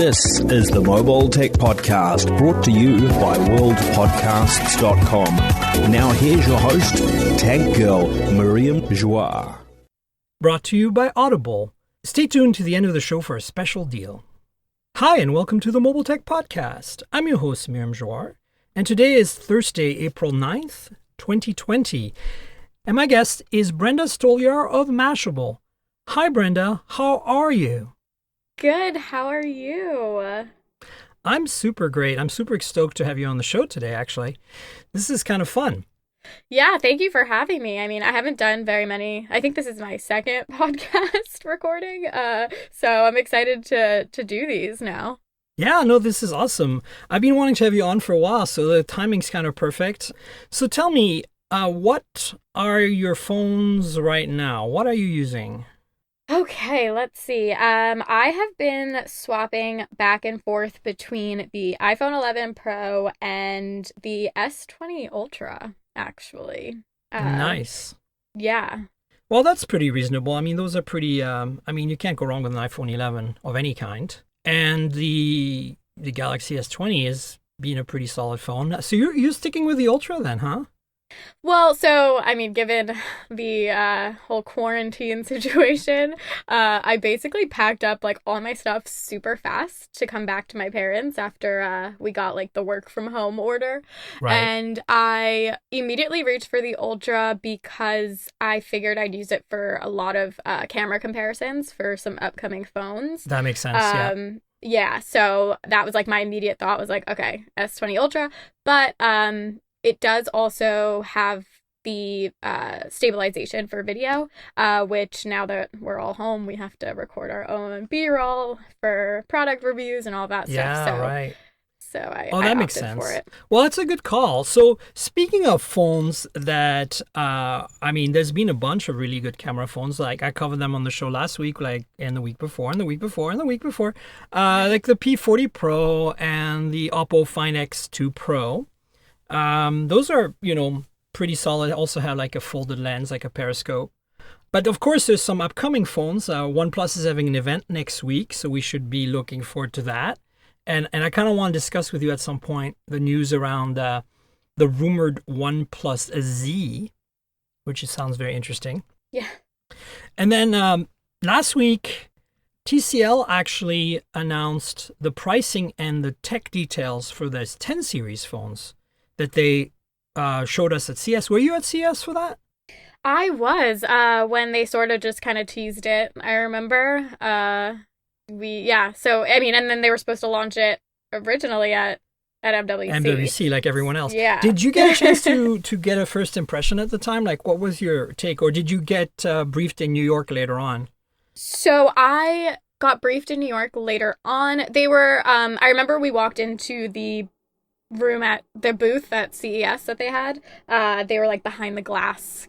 This is the Mobile Tech Podcast, brought to you by worldpodcasts.com. Now here's your host, Tech Girl, Miriam Joie. Brought to you by Audible. Stay tuned to the end of the show for a special deal. Hi, and welcome to the Mobile Tech Podcast. I'm your host, Miriam Joie, and today is Thursday, April 9th, 2020. And my guest is Brenda Stolyar of Mashable. Hi, Brenda. How are you? Good. How are you? I'm super great. I'm super stoked to have you on the show today, actually. This is kind of fun. Yeah, thank you for having me. I mean, I haven't done very many. I think this is my second podcast recording. So I'm excited to do these now. Yeah, no, this is awesome. I've been wanting to have you on for a while, so the timing's kind of perfect. So tell me, what are your phones right now? What are you using? Okay, let's see. I have been swapping back and forth between the iPhone 11 Pro and the S20 Ultra, actually. Nice. Yeah. Well, that's pretty reasonable. I mean, those are pretty, you can't go wrong with an iPhone 11 of any kind. And the Galaxy S20 is being a pretty solid phone. So you're sticking with the Ultra then, huh? Well, so, I mean, given the whole quarantine situation, I basically packed up, like, all my stuff super fast to come back to my parents after we got, like, the work from home order. Right. And I immediately reached for the Ultra because I figured I'd use it for a lot of camera comparisons for some upcoming phones. That makes sense, yeah. Yeah, so that was, like, my immediate thought was, like, okay, S20 Ultra. But, it does also have the stabilization for video, which now that we're all home, we have to record our own B-roll for product reviews and all that stuff. Yeah, right. So I that makes opted sense. for it. Well, that's a good call. So speaking of phones that, there's been a bunch of really good camera phones. Like I covered them on the show last week, and the week before, and the week before, and the week before. Like the P40 Pro and the Oppo Find X2 Pro. Those are, pretty solid. Also have like a folded lens, like a periscope. But of course, there's some upcoming phones. OnePlus is having an event next week, so we should be looking forward to that. And I kind of want to discuss with you at some point the news around the rumored OnePlus Z, which sounds very interesting. Yeah. And then last week, TCL actually announced the pricing and the tech details for this 10 series phones that they showed us at CES. Were you at CES for that? I was, when they sort of just kind of teased it, I remember. So, I mean, and then they were supposed to launch it originally at MWC. MWC, like everyone else. Yeah. Did you get a chance to get a first impression at the time? Like, what was your take? Or did you get briefed in New York later on? So I got briefed in New York later on. They were, I remember we walked into the room at the booth at CES that they had. They were like behind the glass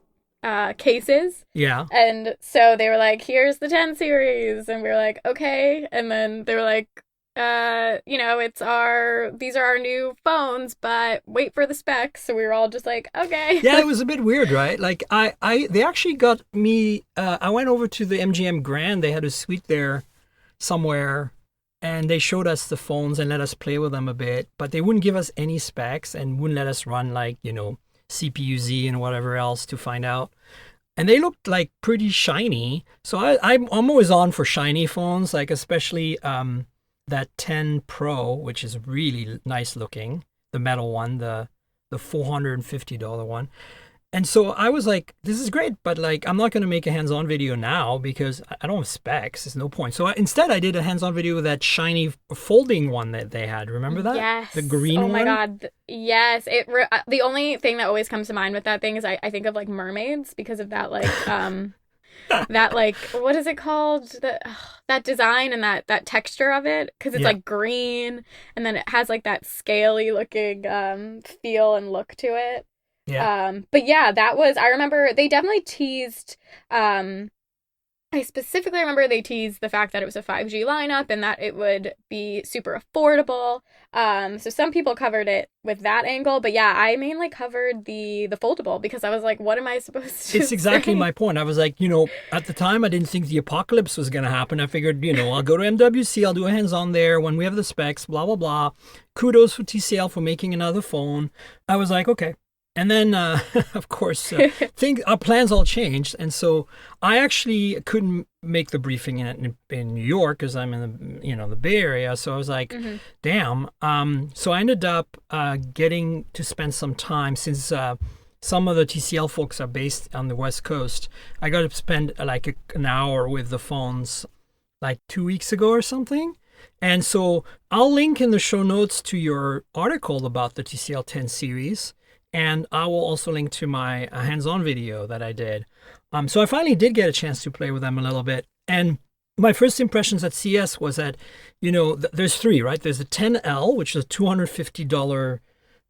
cases. Yeah. And so they were like, here's the 10 series. And we were like, okay. And then they were like, these are our new phones, but wait for the specs. So we were all just like, okay. Yeah, it was a bit weird, right? Like they actually got me, I went over to the MGM Grand. They had a suite there somewhere. And they showed us the phones and let us play with them a bit, but they wouldn't give us any specs and wouldn't let us run CPU-Z and whatever else to find out. And they looked like pretty shiny. So I'm always on for shiny phones, like especially that 10 Pro, which is really nice looking, the metal one, the $450 one. And so I was like, this is great, but like, I'm not going to make a hands-on video now because I don't have specs. There's no point. So instead, I did a hands-on video with that shiny folding one that they had. Remember that? Yes. The green one? Oh my God. Yes. The only thing that always comes to mind with that thing is I think of like mermaids because of that, like, that like, what is it called? That design and that texture of it. Because it's like green and then it has like that scaly looking feel and look to it. Yeah. But yeah, I remember they definitely teased I specifically remember they teased the fact that it was a 5G lineup and that it would be super affordable. So some people covered it with that angle, but yeah, I mainly covered the foldable because I was like, what am I supposed to It's exactly say? my point. I was like, at the time, I didn't think the apocalypse was going to happen. I figured, I'll go to MWC, I'll do a hands-on there when we have the specs, blah, blah, blah. Kudos for TCL for making another phone. I was like, okay. And then, of course, our plans all changed. And so I actually couldn't make the briefing in New York because I'm in the Bay Area. So I was like, damn. So I ended up getting to spend some time since some of the TCL folks are based on the West Coast. I got to spend like an hour with the phones like 2 weeks ago or something. And so I'll link in the show notes to your article about the TCL 10 series. And I will also link to my hands-on video that I did. So I finally did get a chance to play with them a little bit. And my first impressions at CS was that, there's three, right? There's the 10L, which is a $250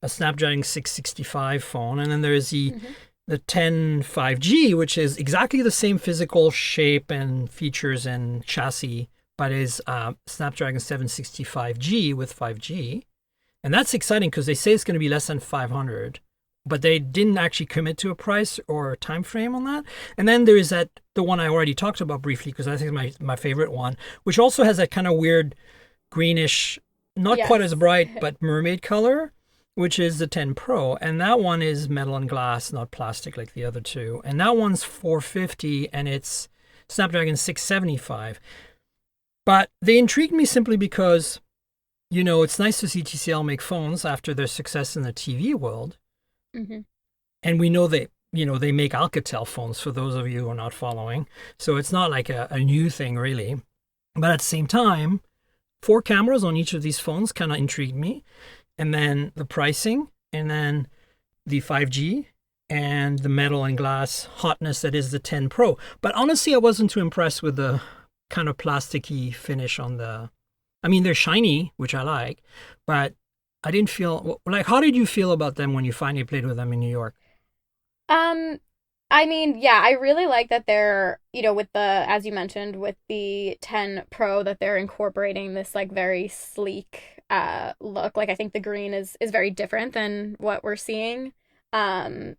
Snapdragon 665 phone. And then there's the 10 5G, which is exactly the same physical shape and features and chassis, but is Snapdragon 765G with 5G. And that's exciting because they say it's going to be less than 500, but they didn't actually commit to a price or a time frame on that. And then there is the one I already talked about briefly because I think it's my favorite one, which also has that kind of weird greenish, not quite as bright, but mermaid color, which is the 10 Pro. And that one is metal and glass, not plastic like the other two. And that one's $450 and it's Snapdragon 675. But they intrigued me simply because it's nice to see TCL make phones after their success in the TV world. Mm-hmm. And we know they make Alcatel phones for those of you who are not following. So it's not like a new thing really. But at the same time, 4 cameras on each of these phones kind of intrigued me. And then the pricing, and then the 5G, and the metal and glass hotness that is the 10 Pro. But honestly, I wasn't too impressed with the kind of plasticky finish on the... I mean, they're shiny, which I like, but I didn't feel... how did you feel about them when you finally played with them in New York? I mean, yeah, I really like that they're, with as you mentioned, with the 10 Pro, that they're incorporating this, like, very sleek look. Like, I think the green is very different than what we're seeing. So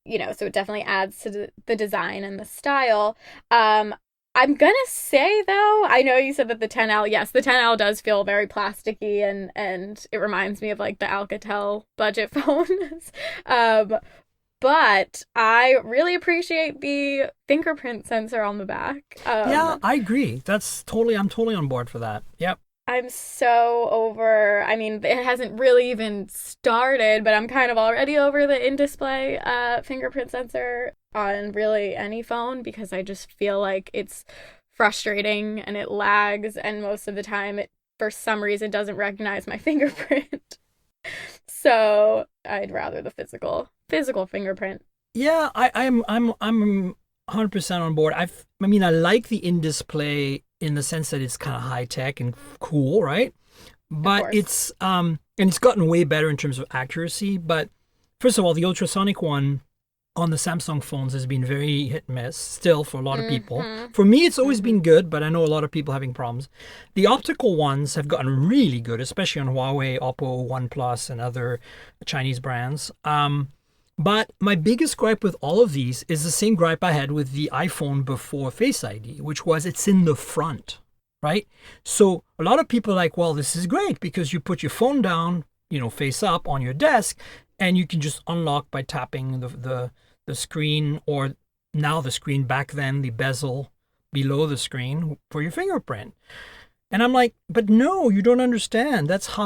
it definitely adds to the design and the style. I'm gonna say, though, I know you said that the 10L, yes, the 10L does feel very plasticky and it reminds me of like the Alcatel budget phones. But I really appreciate the fingerprint sensor on the back. Yeah, I agree. I'm totally on board for that. Yep. I'm so over, I mean, it hasn't really even started, but I'm kind of already over the in-display fingerprint sensor on really any phone because I just feel like it's frustrating and it lags, and most of the time it, for some reason, doesn't recognize my fingerprint. So I'd rather the physical fingerprint. Yeah, I'm 100% on board. I like the in-display in the sense that it's kind of high tech and cool, right? But it's and it's gotten way better in terms of accuracy. But first of all, the ultrasonic one on the Samsung phones has been very hit and miss still for a lot of people. For me, it's always been good, but I know a lot of people having problems. The optical ones have gotten really good, especially on Huawei, Oppo, OnePlus, and other Chinese brands. But my biggest gripe with all of these is the same gripe I had with the iPhone before Face ID, which was it's in the front, right? So a lot of people are like, well, this is great because you put your phone down, face up on your desk, and you can just unlock by tapping the screen, or now the screen, back then the bezel below the screen for your fingerprint. And I'm like, but no, you don't understand. That's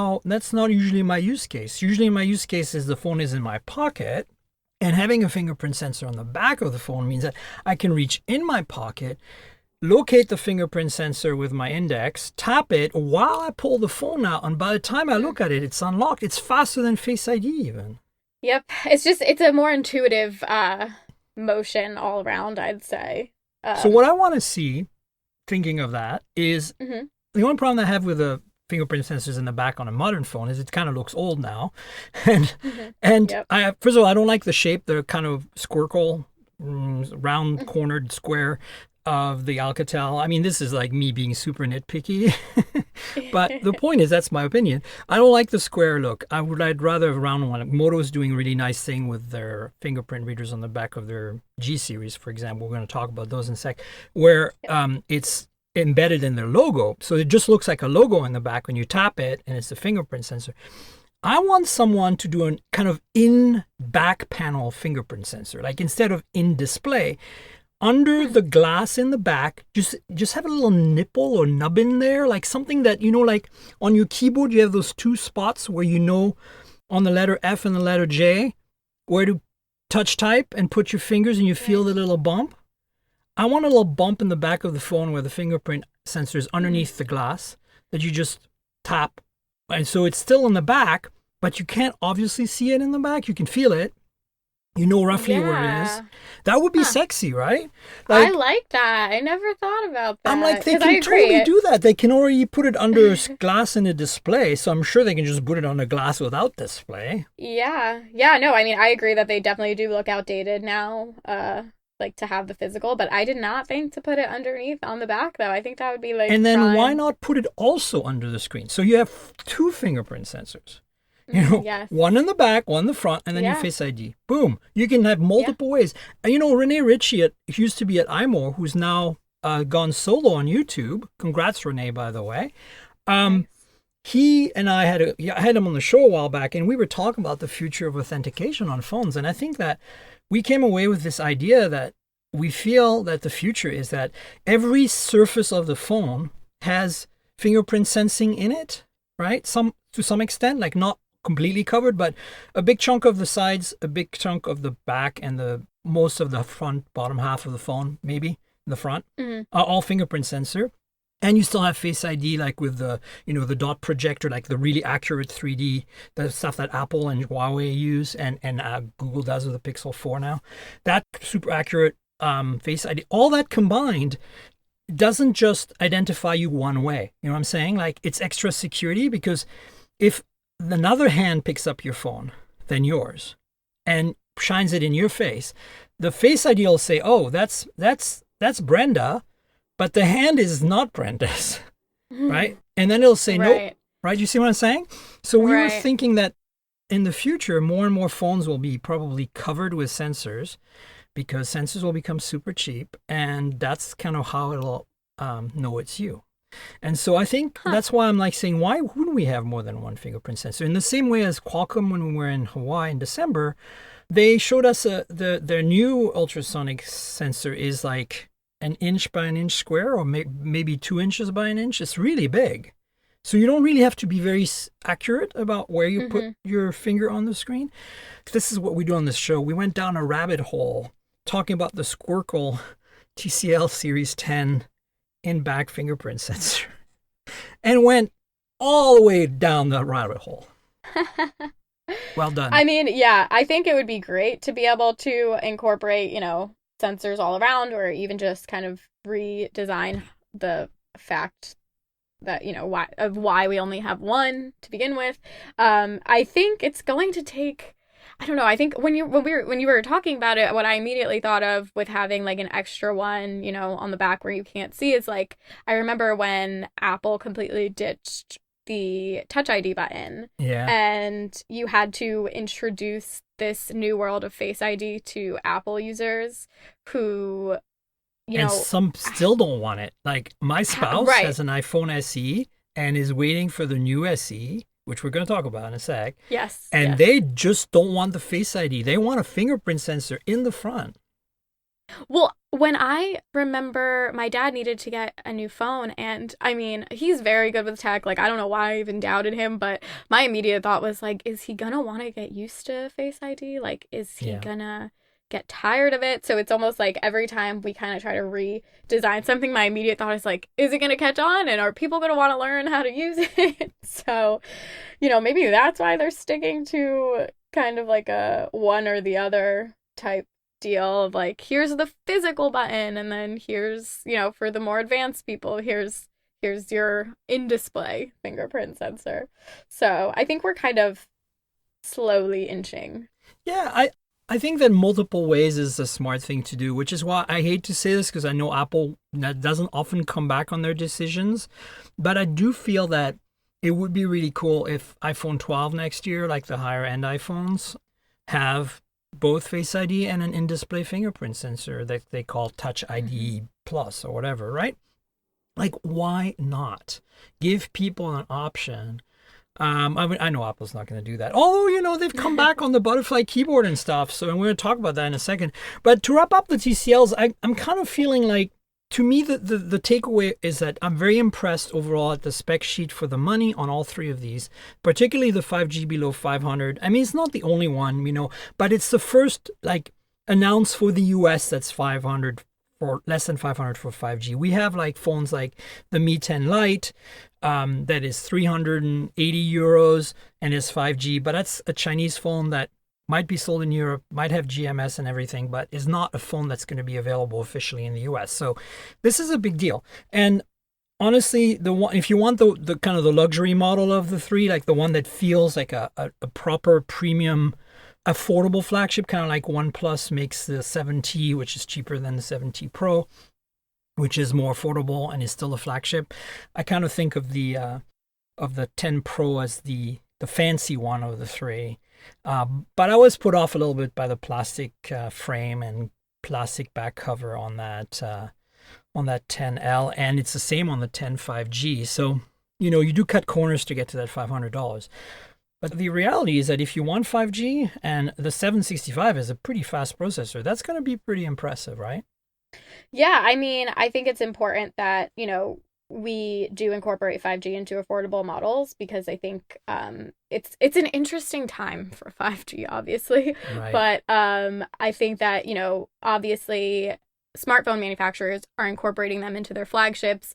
not usually my use case. Usually my use case is the phone is in my pocket, and having a fingerprint sensor on the back of the phone means that I can reach in my pocket, locate the fingerprint sensor with my index, tap it while I pull the phone out, and by the time I look at it, it's unlocked. It's faster than Face ID even. Yep. It's a more intuitive motion all around, I'd say. So what I want to see, thinking of that, is the only problem I have with the fingerprint sensors in the back on a modern phone is it kind of looks old now. And first of all, I don't like the shape. They're kind of squircle, round cornered square. of the Alcatel. I mean, this is like me being super nitpicky, but the point is, that's my opinion. I don't like the square look. I'd rather have a round one. Moto's doing a really nice thing with their fingerprint readers on the back of their G-series, for example. We're going to talk about those in a sec, where it's embedded in their logo. So it just looks like a logo in the back when you tap it, and it's a fingerprint sensor. I want someone to do a kind of in back panel fingerprint sensor, like instead of in display. Under the glass in the back, just have a little nipple or nubbin there, like something that, like on your keyboard, you have those two spots where on the letter F and the letter J, where to touch type and put your fingers and you feel the little bump. I want a little bump in the back of the phone where the fingerprint sensor is underneath the glass that you just tap. And so it's still in the back, but you can't obviously see it in the back. You can feel it. You know roughly where it is. That would be sexy, right? I like that. I never thought about that. I'm like, they can totally do that. They can already put it under glass in a display, so I'm sure they can just put it on the glass without display. Yeah. No, I mean, I agree that they definitely do look outdated now, like to have the physical, but I did not think to put it underneath on the back, though. I think that would be like And then why not put it also under the screen? So you have two fingerprint sensors. One in the back, one in the front, and then your Face ID. Boom. You can have multiple ways. Renee Ritchie used to be at iMore, who's now gone solo on YouTube. Congrats, Renee, by the way. He and I had him on the show a while back, and we were talking about the future of authentication on phones. And I think that we came away with this idea that we feel that the future is that every surface of the phone has fingerprint sensing in it, right? To some extent, like not completely covered, but a big chunk of the sides, a big chunk of the back, and the most of the front, bottom half of the phone, maybe in the front, are all fingerprint sensor. And you still have Face ID, like with the dot projector, like the really accurate 3D, the stuff that Apple and Huawei use, and Google does with the Pixel 4 now. That super accurate Face ID, all that combined doesn't just identify you one way. You know what I'm saying? Like, it's extra security, because if another hand picks up your phone than yours and shines it in your face, the Face ID will say, "Oh, that's Brenda," but the hand is not Brenda's, right? And then it'll say, "Nope," right? You see what I'm saying? So we were thinking that in the future, more and more phones will be probably covered with sensors, because sensors will become super cheap, and that's kind of how it'll know it's you. And so I think that's why I'm like saying, why wouldn't we have more than one fingerprint sensor? In the same way as Qualcomm, when we were in Hawaii in December, they showed us their new ultrasonic sensor is like an inch by an inch square, or maybe 2 inches by an inch. It's really big. So you don't really have to be very accurate about where you put your finger on the screen. This is what we do on this show. We went down a rabbit hole talking about the Squircle TCL Series 10 in-back fingerprint sensor, and went all the way down the rabbit hole. Well done. I mean, yeah, I think it would be great to be able to incorporate, sensors all around, or even just kind of redesign the fact that, why we only have one to begin with. I think it's going to take, I don't know. I think when you were talking about it, what I immediately thought of with having like an extra one, on the back where you can't see, is like, I remember when Apple completely ditched the Touch ID button. Yeah. And you had to introduce this new world of Face ID to Apple users who, and some still don't want it. Like, my spouse has an iPhone SE and is waiting for the new SE, which we're going to talk about in a sec. Yes. And they just don't want the Face ID. They want a fingerprint sensor in the front. Well, when I remember my dad needed to get a new phone, and I mean, he's very good with tech. Like, I don't know why I even doubted him, but my immediate thought was like, is he going to want to get used to Face ID? Like, is he going to get tired of it? So it's almost like every time we kind of try to redesign something, my immediate thought is like, is it going to catch on? And are people going to want to learn how to use it? So, maybe that's why they're sticking to kind of like a one or the other type deal of like, here's the physical button, and then here's, for the more advanced people, here's your in-display fingerprint sensor. So I think we're kind of slowly inching. Yeah, I think that multiple ways is a smart thing to do, which is why I hate to say this because I know Apple doesn't often come back on their decisions. But I do feel that it would be really cool if iPhone 12 next year, like the higher end iPhones, have both Face ID and an in-display fingerprint sensor that they call Touch ID Plus or whatever, right? Like, why not? Give people an option. I know Apple's not going to do that. Although, they've come back on the butterfly keyboard and stuff. So, and we're going to talk about that in a second. But to wrap up the TCLs, I'm kind of feeling like, to me, the takeaway is that I'm very impressed overall at the spec sheet for the money on all three of these, particularly the 5G below 500. I mean, it's not the only one, but it's the first, announced for the US that's 500 for less than 500 for 5G. We have phones like the Mi 10 Lite that is 380 euros and is 5G, but that's a Chinese phone that might be sold in Europe, might have GMS and everything, but is not a phone that's going to be available officially in the US. So this is a big deal. And honestly, the one, if you want the kind of the luxury model of the three, like the one that feels like a proper premium affordable flagship, kind of like OnePlus makes the 7T, which is cheaper than the 7T Pro, which is more affordable and is still a flagship. I kind of think of the 10 Pro as the fancy one of the three. But I was put off a little bit by the plastic frame and plastic back cover on that 10L, and it's the same on the 10 5G. So, you do cut corners to get to that $500. But the reality is that if you want 5G and the 765 is a pretty fast processor, that's going to be pretty impressive, right? Yeah, I mean, I think it's important that, we do incorporate 5G into affordable models because I think it's an interesting time for 5G, obviously. Right. But I think that, obviously smartphone manufacturers are incorporating them into their flagships.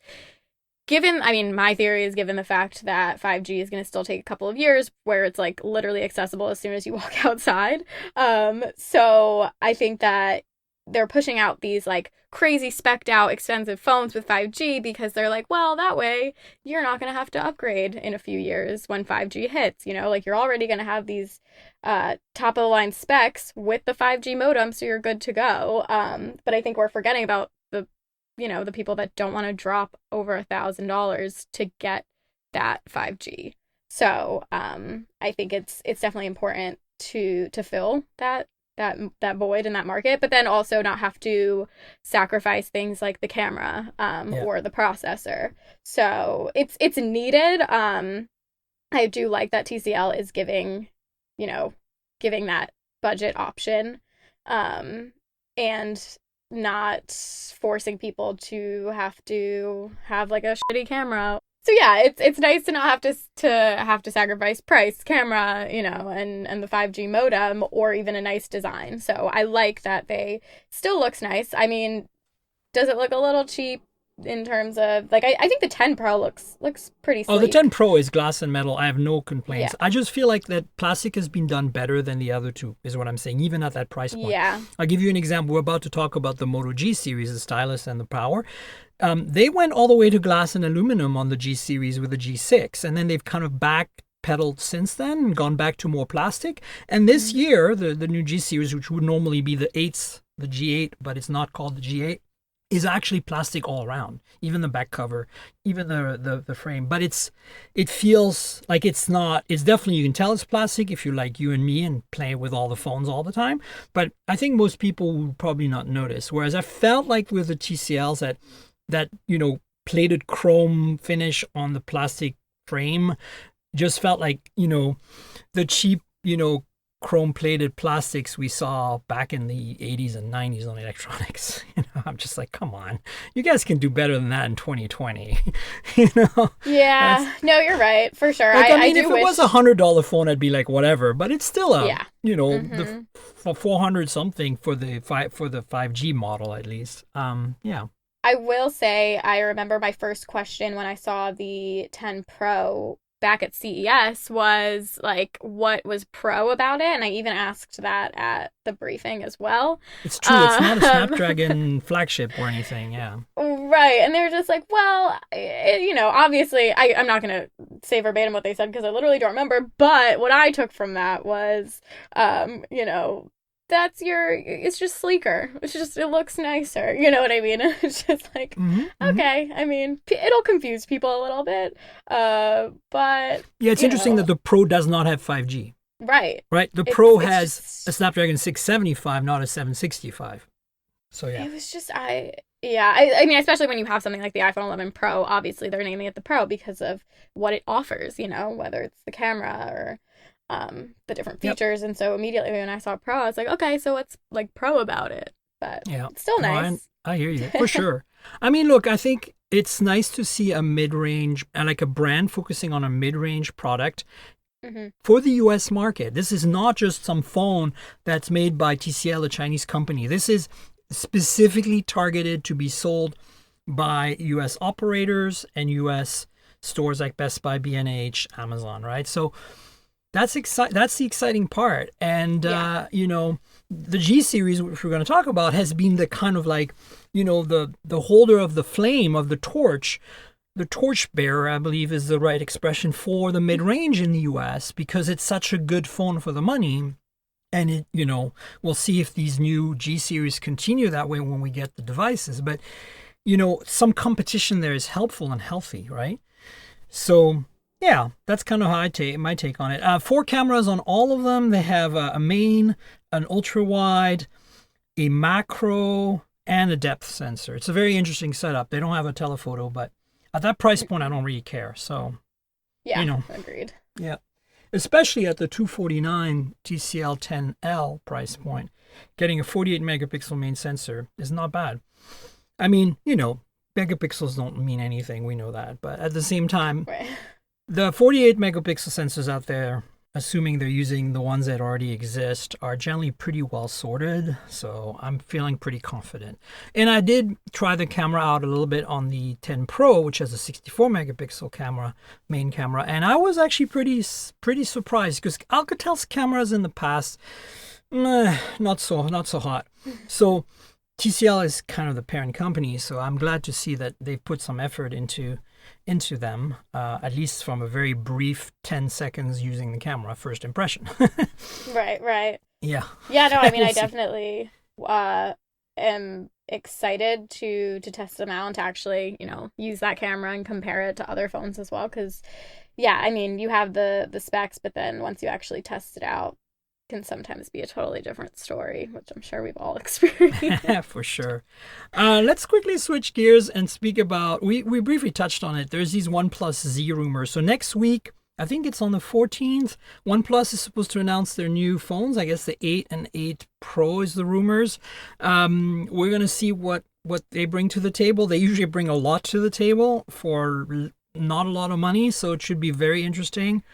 My theory is given the fact that 5G is going to still take a couple of years where it's literally accessible as soon as you walk outside. So I think that they're pushing out these crazy spec'd out expensive phones with 5G because they're well, that way you're not going to have to upgrade in a few years when 5G hits, you're already going to have these top of the line specs with the 5G modem, so you're good to go. But I think we're forgetting about the people that don't want to drop over $1,000 to get that 5G. So I think it's definitely important to fill that void in that market, but then also not have to sacrifice things like the camera or the processor. So it's needed. I do like that TCL is giving that budget option and not forcing people to have a shitty camera. So yeah, it's nice to not have to sacrifice price, camera, and the 5G modem or even a nice design. So I like that they still looks nice. I mean, does it look a little cheap in terms of I think the 10 Pro looks pretty sleek. Oh, the 10 Pro is glass and metal. I have no complaints. Yeah. I just feel like that plastic has been done better than the other two, is what I'm saying, even at that price point. Yeah. I'll give you an example. We're about to talk about the Moto G-series, the stylus and the power. They went all the way to glass and aluminum on the G-series with the G6, and then they've kind of backpedaled since then and gone back to more plastic. And this year, the new G-series, which would normally be the G8, but it's not called the G8, is actually plastic all around, even the back cover, even the frame. But it feels like it's not. It's definitely, you can tell it's plastic if you're like you and me and play with all the phones all the time. But I think most people would probably not notice. Whereas I felt like with the TCLs that plated chrome finish on the plastic frame just felt like the cheap chrome plated plastics we saw back in the 80s and 90s on electronics. I'm just like, come on, you guys can do better than that in 2020. Yeah, no, you're right, for sure. I mean, I if it was $100 phone, I'd be like, whatever, but it's still Mm-hmm. the 400 something for the 5G model at least. Yeah. I will say, I remember my first question when I saw the 10 Pro back at CES was what was pro about it? And I even asked that at the briefing as well. It's true. It's not a Snapdragon flagship or anything. Yeah. Right. And they're just well, obviously I'm not going to say verbatim what they said because I literally don't remember. But what I took from that was, it's just sleeker. It looks nicer. You know what I mean? It's just like, okay. I mean, it'll confuse people a little bit. But yeah, it's interesting that the Pro does not have 5G. Right. Right. The Pro has a Snapdragon 675, not a 765. So yeah. It was just I mean, especially when you have something like the iPhone 11 Pro, obviously they're naming it the Pro because of what it offers, you know, whether it's the camera or the different features. And so immediately when I saw Pro, I was like, okay, so what's like Pro about it? But it's still nice. I hear you for sure. I mean, look, I think it's nice to see a mid-range and like a brand focusing on a mid-range product for the US market. This is not just some phone that's made by TCL, a Chinese company. This is specifically targeted to be sold by US operators and US stores like Best Buy, B&H, Amazon, right? So that's the exciting part. And you know, the G-series, which we're going to talk about, has been the kind of like, you know, the holder of the flame, of the torch. The torchbearer, I believe, is the right expression for the mid-range in the US because it's such a good phone for the money. And it, you know, we'll see if these new G-series continue that way when we get the devices. But, you know, some competition there is helpful and healthy, right? So, yeah, that's kind of how my take on it. 4 cameras on all of them. They have a main, an ultra-wide, a macro, and a depth sensor. It's a very interesting setup. They don't have a telephoto, but at that price point, I don't really care. So, yeah, you know, agreed. Yeah, especially at the $249 TCL 10L price point, getting a 48 megapixel main sensor is not bad. I mean, you know, megapixels don't mean anything. We know that. But at the same time, the 48 megapixel sensors out there, assuming they're using the ones that already exist, are generally pretty well sorted. So I'm feeling pretty confident. And I did try the camera out a little bit on the 10 Pro, which has a 64 megapixel camera, main camera. And I was actually pretty surprised because Alcatel's cameras in the past, not so hot. So TCL is kind of the parent company. So I'm glad to see that they put some effort into them, at least from a very brief 10 seconds using the camera first impression. Right. Yeah. Yeah, no, I mean, I definitely am excited to test them out and to actually, you know, use that camera and compare it to other phones as well. Because, yeah, I mean, you have the specs, but then once you actually test it out, can sometimes be a totally different story, which I'm sure we've all experienced. For sure. Let's quickly switch gears and speak about, we briefly touched on it. There's these OnePlus Z rumors. So next week, I think it's on the 14th, OnePlus is supposed to announce their new phones. I guess the 8 and 8 Pro is the rumors. We're going to see what they bring to the table. They usually bring a lot to the table for not a lot of money. So it should be very interesting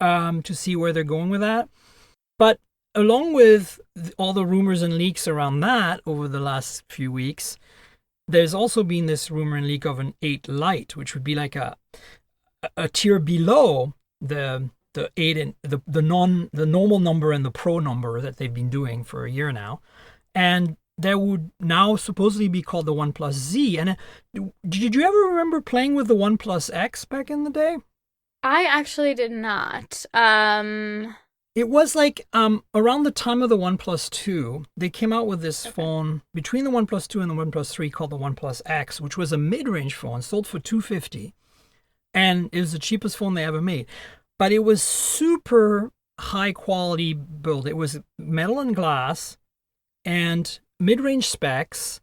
to see where they're going with that. But along with all the rumors and leaks around that over the last few weeks, there's also been this rumor and leak of an 8 Lite, which would be like a tier below the 8 and the normal number and the Pro number that they've been doing for a year now, and that would now supposedly be called the OnePlus Z. And did you ever remember playing with the OnePlus X back in the day? I actually did not. It was like around the time of the OnePlus 2, they came out with this phone between the OnePlus 2 and the OnePlus 3 called the OnePlus X, which was a mid-range phone, sold for $250. And it was the cheapest phone they ever made. But it was super high quality build. It was metal and glass and mid-range specs.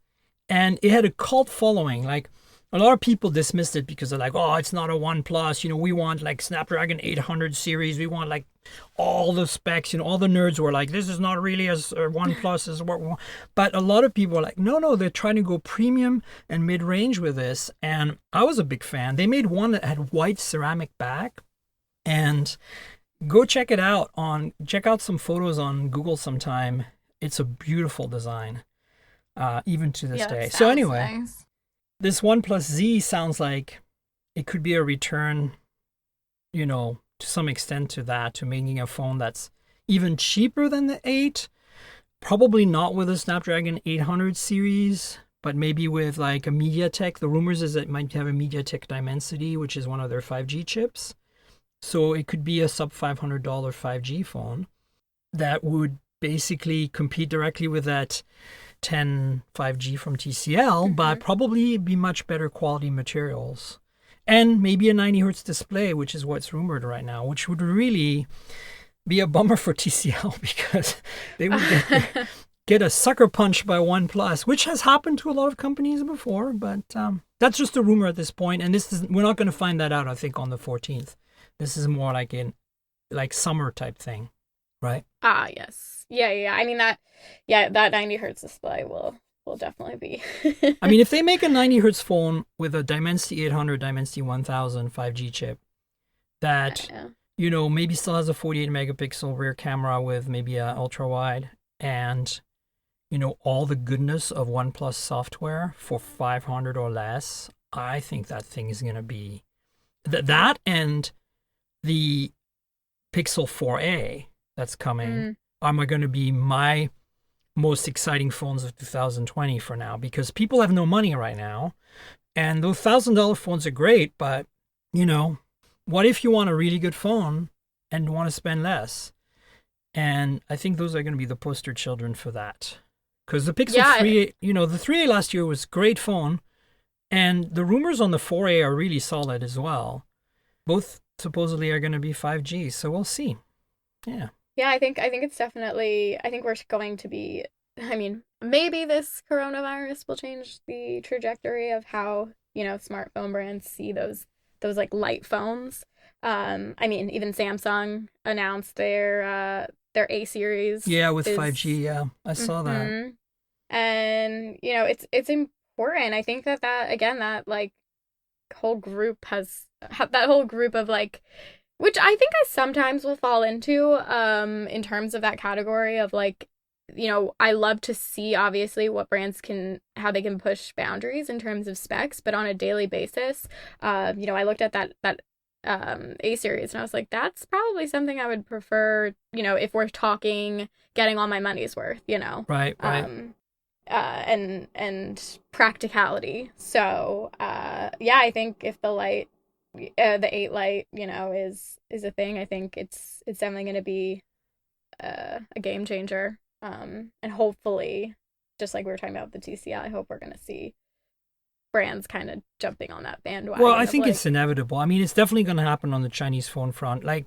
And it had a cult following. Like, a lot of people dismissed it because they're like, oh, it's not a OnePlus. You know, we want like Snapdragon 800 series. We want like all the specs. You know, all the nerds were like, this is not really a OnePlus. This is what we want. But a lot of people were like, no, they're trying to go premium and mid-range with this. And I was a big fan. They made one that had white ceramic back. And go check it out check out some photos on Google sometime. It's a beautiful design, even to this day. So anyway. Nice. This OnePlus Z sounds like it could be a return, you know, to some extent to making a phone that's even cheaper than the 8. Probably not with a Snapdragon 800 series, but maybe with like a MediaTek. The rumors is that it might have a MediaTek Dimensity, which is one of their 5G chips. So it could be a sub $500 5G phone that would basically compete directly with that 10 5G from TCL, but probably be much better quality materials. And maybe a 90 hertz display, which is what's rumored right now, which would really be a bummer for TCL because they would get a sucker punch by OnePlus, which has happened to a lot of companies before, but that's just a rumor at this point, and we're not going to find that out, I think, on the 14th. This is more like summer type thing, right? Yes. Yeah. I mean, that 90 hertz display will definitely be. I mean, if they make a 90 hertz phone with a Dimensity 800, Dimensity 1000 5G chip that, maybe still has a 48 megapixel rear camera with maybe a ultra wide and, all the goodness of OnePlus software for 500 or less, I think that thing is going to be that and the Pixel 4a that's coming are going to be my most exciting phones of 2020 for now, because people have no money right now, and those $1,000 phones are great, but what if you want a really good phone and want to spend less? And I think those are going to be the poster children for that, because the Pixel 3, the 3a last year was a great phone, and the rumors on the 4a are really solid as well. Both supposedly are going to be 5G, so we'll see. Yeah, I think it's definitely, I think we're going to be, I mean, maybe this coronavirus will change the trajectory of how, smartphone brands see those like light phones. I mean, even Samsung announced their A series. Yeah, with 5G, yeah. I saw that. And, it's important. I think that like whole group that whole group of like, which I think I sometimes will fall into in terms of that category of like, I love to see obviously what brands how they can push boundaries in terms of specs, but on a daily basis, I looked at that A series and I was like, that's probably something I would prefer, if we're talking getting all my money's worth, Right. And practicality. So, I think if the 8 Lite, is a thing, I think it's definitely going to be a game changer. And hopefully, just like we were talking about with the TCL, I hope we're going to see brands kind of jumping on that bandwagon. Well, I think it's inevitable. I mean, it's definitely going to happen on the Chinese phone front. Like,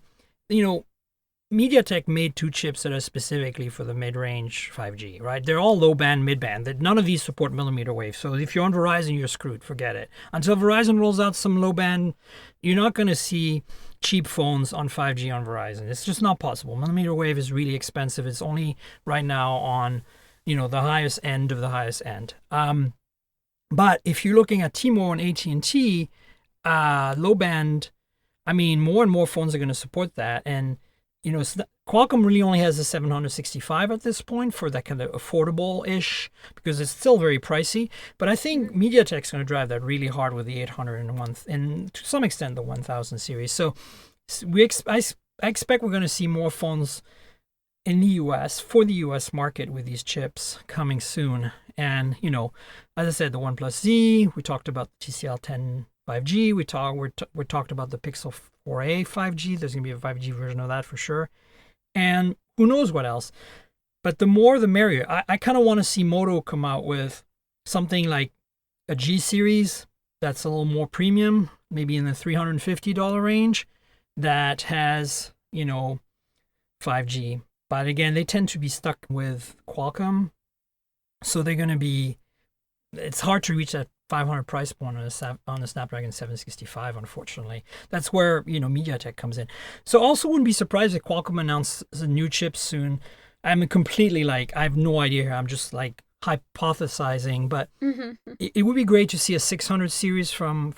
MediaTek made two chips that are specifically for the mid-range 5G, right? They're all low-band, mid-band. None of these support millimeter wave. So if you're on Verizon, you're screwed. Forget it. Until Verizon rolls out some low-band, you're not going to see cheap phones on 5G on Verizon. It's just not possible. Millimeter wave is really expensive. It's only right now on, the highest end of the highest end. But if you're looking at T-Mobile and AT&T, low-band, I mean, more and more phones are going to support that. And Qualcomm really only has a 765 at this point for that kind of affordable-ish, because it's still very pricey. But I think MediaTek's going to drive that really hard with the 800 and to some extent the 1000 series. So I expect we're going to see more phones in the U.S. for the U.S. market with these chips coming soon. And, as I said, the OnePlus Z, we talked about the TCL 10 5G, we talked about the Pixel 4a 5G. There's going to be a 5G version of that for sure. And who knows what else. But the more the merrier. I kind of want to see Moto come out with something like a G-series that's a little more premium, maybe in the $350 range, that has, 5G. But again, they tend to be stuck with Qualcomm. So they're going to be, it's hard to reach that 500 price point on a Snapdragon 765, unfortunately. That's where, MediaTek comes in. So also wouldn't be surprised if Qualcomm announces a new chip soon. I'm completely I have no idea here. I'm just hypothesizing, but it would be great to see a 600 series from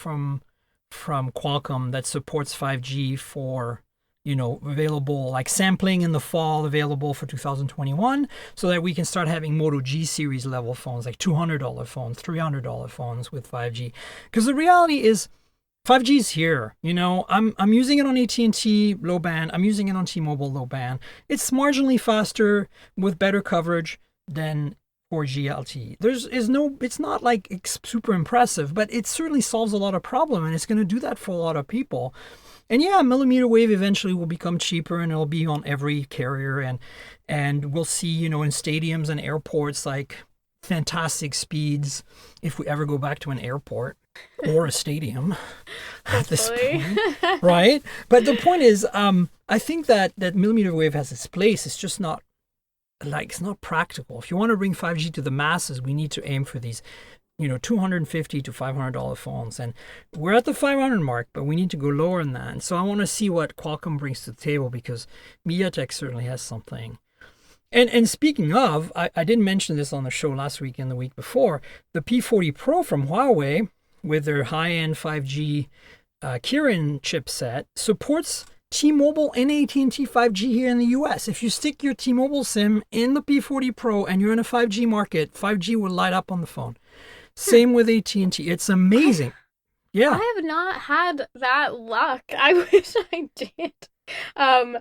Qualcomm that supports 5G for, available, like sampling in the fall, available for 2021, so that we can start having Moto G-series level phones, like $200 phones, $300 phones with 5G. Because the reality is 5G is here. I'm using it on AT&T low band. I'm using it on T-Mobile low band. It's marginally faster with better coverage than 4G LTE. It's not like it's super impressive, but it certainly solves a lot of problem, and it's going to do that for a lot of people. And yeah, millimeter wave eventually will become cheaper, and it'll be on every carrier, and we'll see, in stadiums and airports, like fantastic speeds if we ever go back to an airport or a stadium at this point, right? But the point is, I think that millimeter wave has its place. It's just not it's not practical. If you want to bring 5G to the masses, we need to aim for these, $250 to $500 phones. And we're at the 500 mark, but we need to go lower than that. And so I want to see what Qualcomm brings to the table, because MediaTek certainly has something. And speaking of, I didn't mention this on the show last week and the week before, the P40 Pro from Huawei with their high-end 5G Kirin chipset supports T-Mobile and AT&T 5G here in the US. If you stick your T-Mobile SIM in the P40 Pro and you're in a 5G market, 5G will light up on the phone. Same with AT&T. It's amazing. Yeah. I have not had that luck. I wish I did. I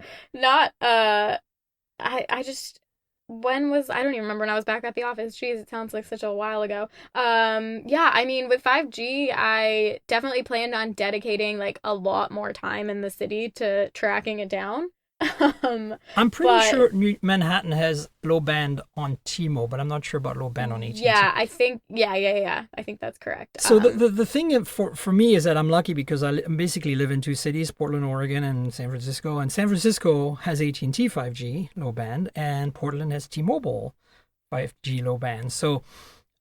don't even remember when I was back at the office. Jeez, it sounds like such a while ago. Yeah, I mean, with 5G, I definitely planned on dedicating like a lot more time in the city to tracking it down. I'm pretty sure Manhattan has low band on T-Mobile, but I'm not sure about low band on AT&T. Yeah, I think, yeah. I think that's correct. So the thing for me is that I'm lucky because I basically live in two cities, Portland, Oregon, and San Francisco. And San Francisco has AT&T 5G low band, and Portland has T-Mobile 5G low band. So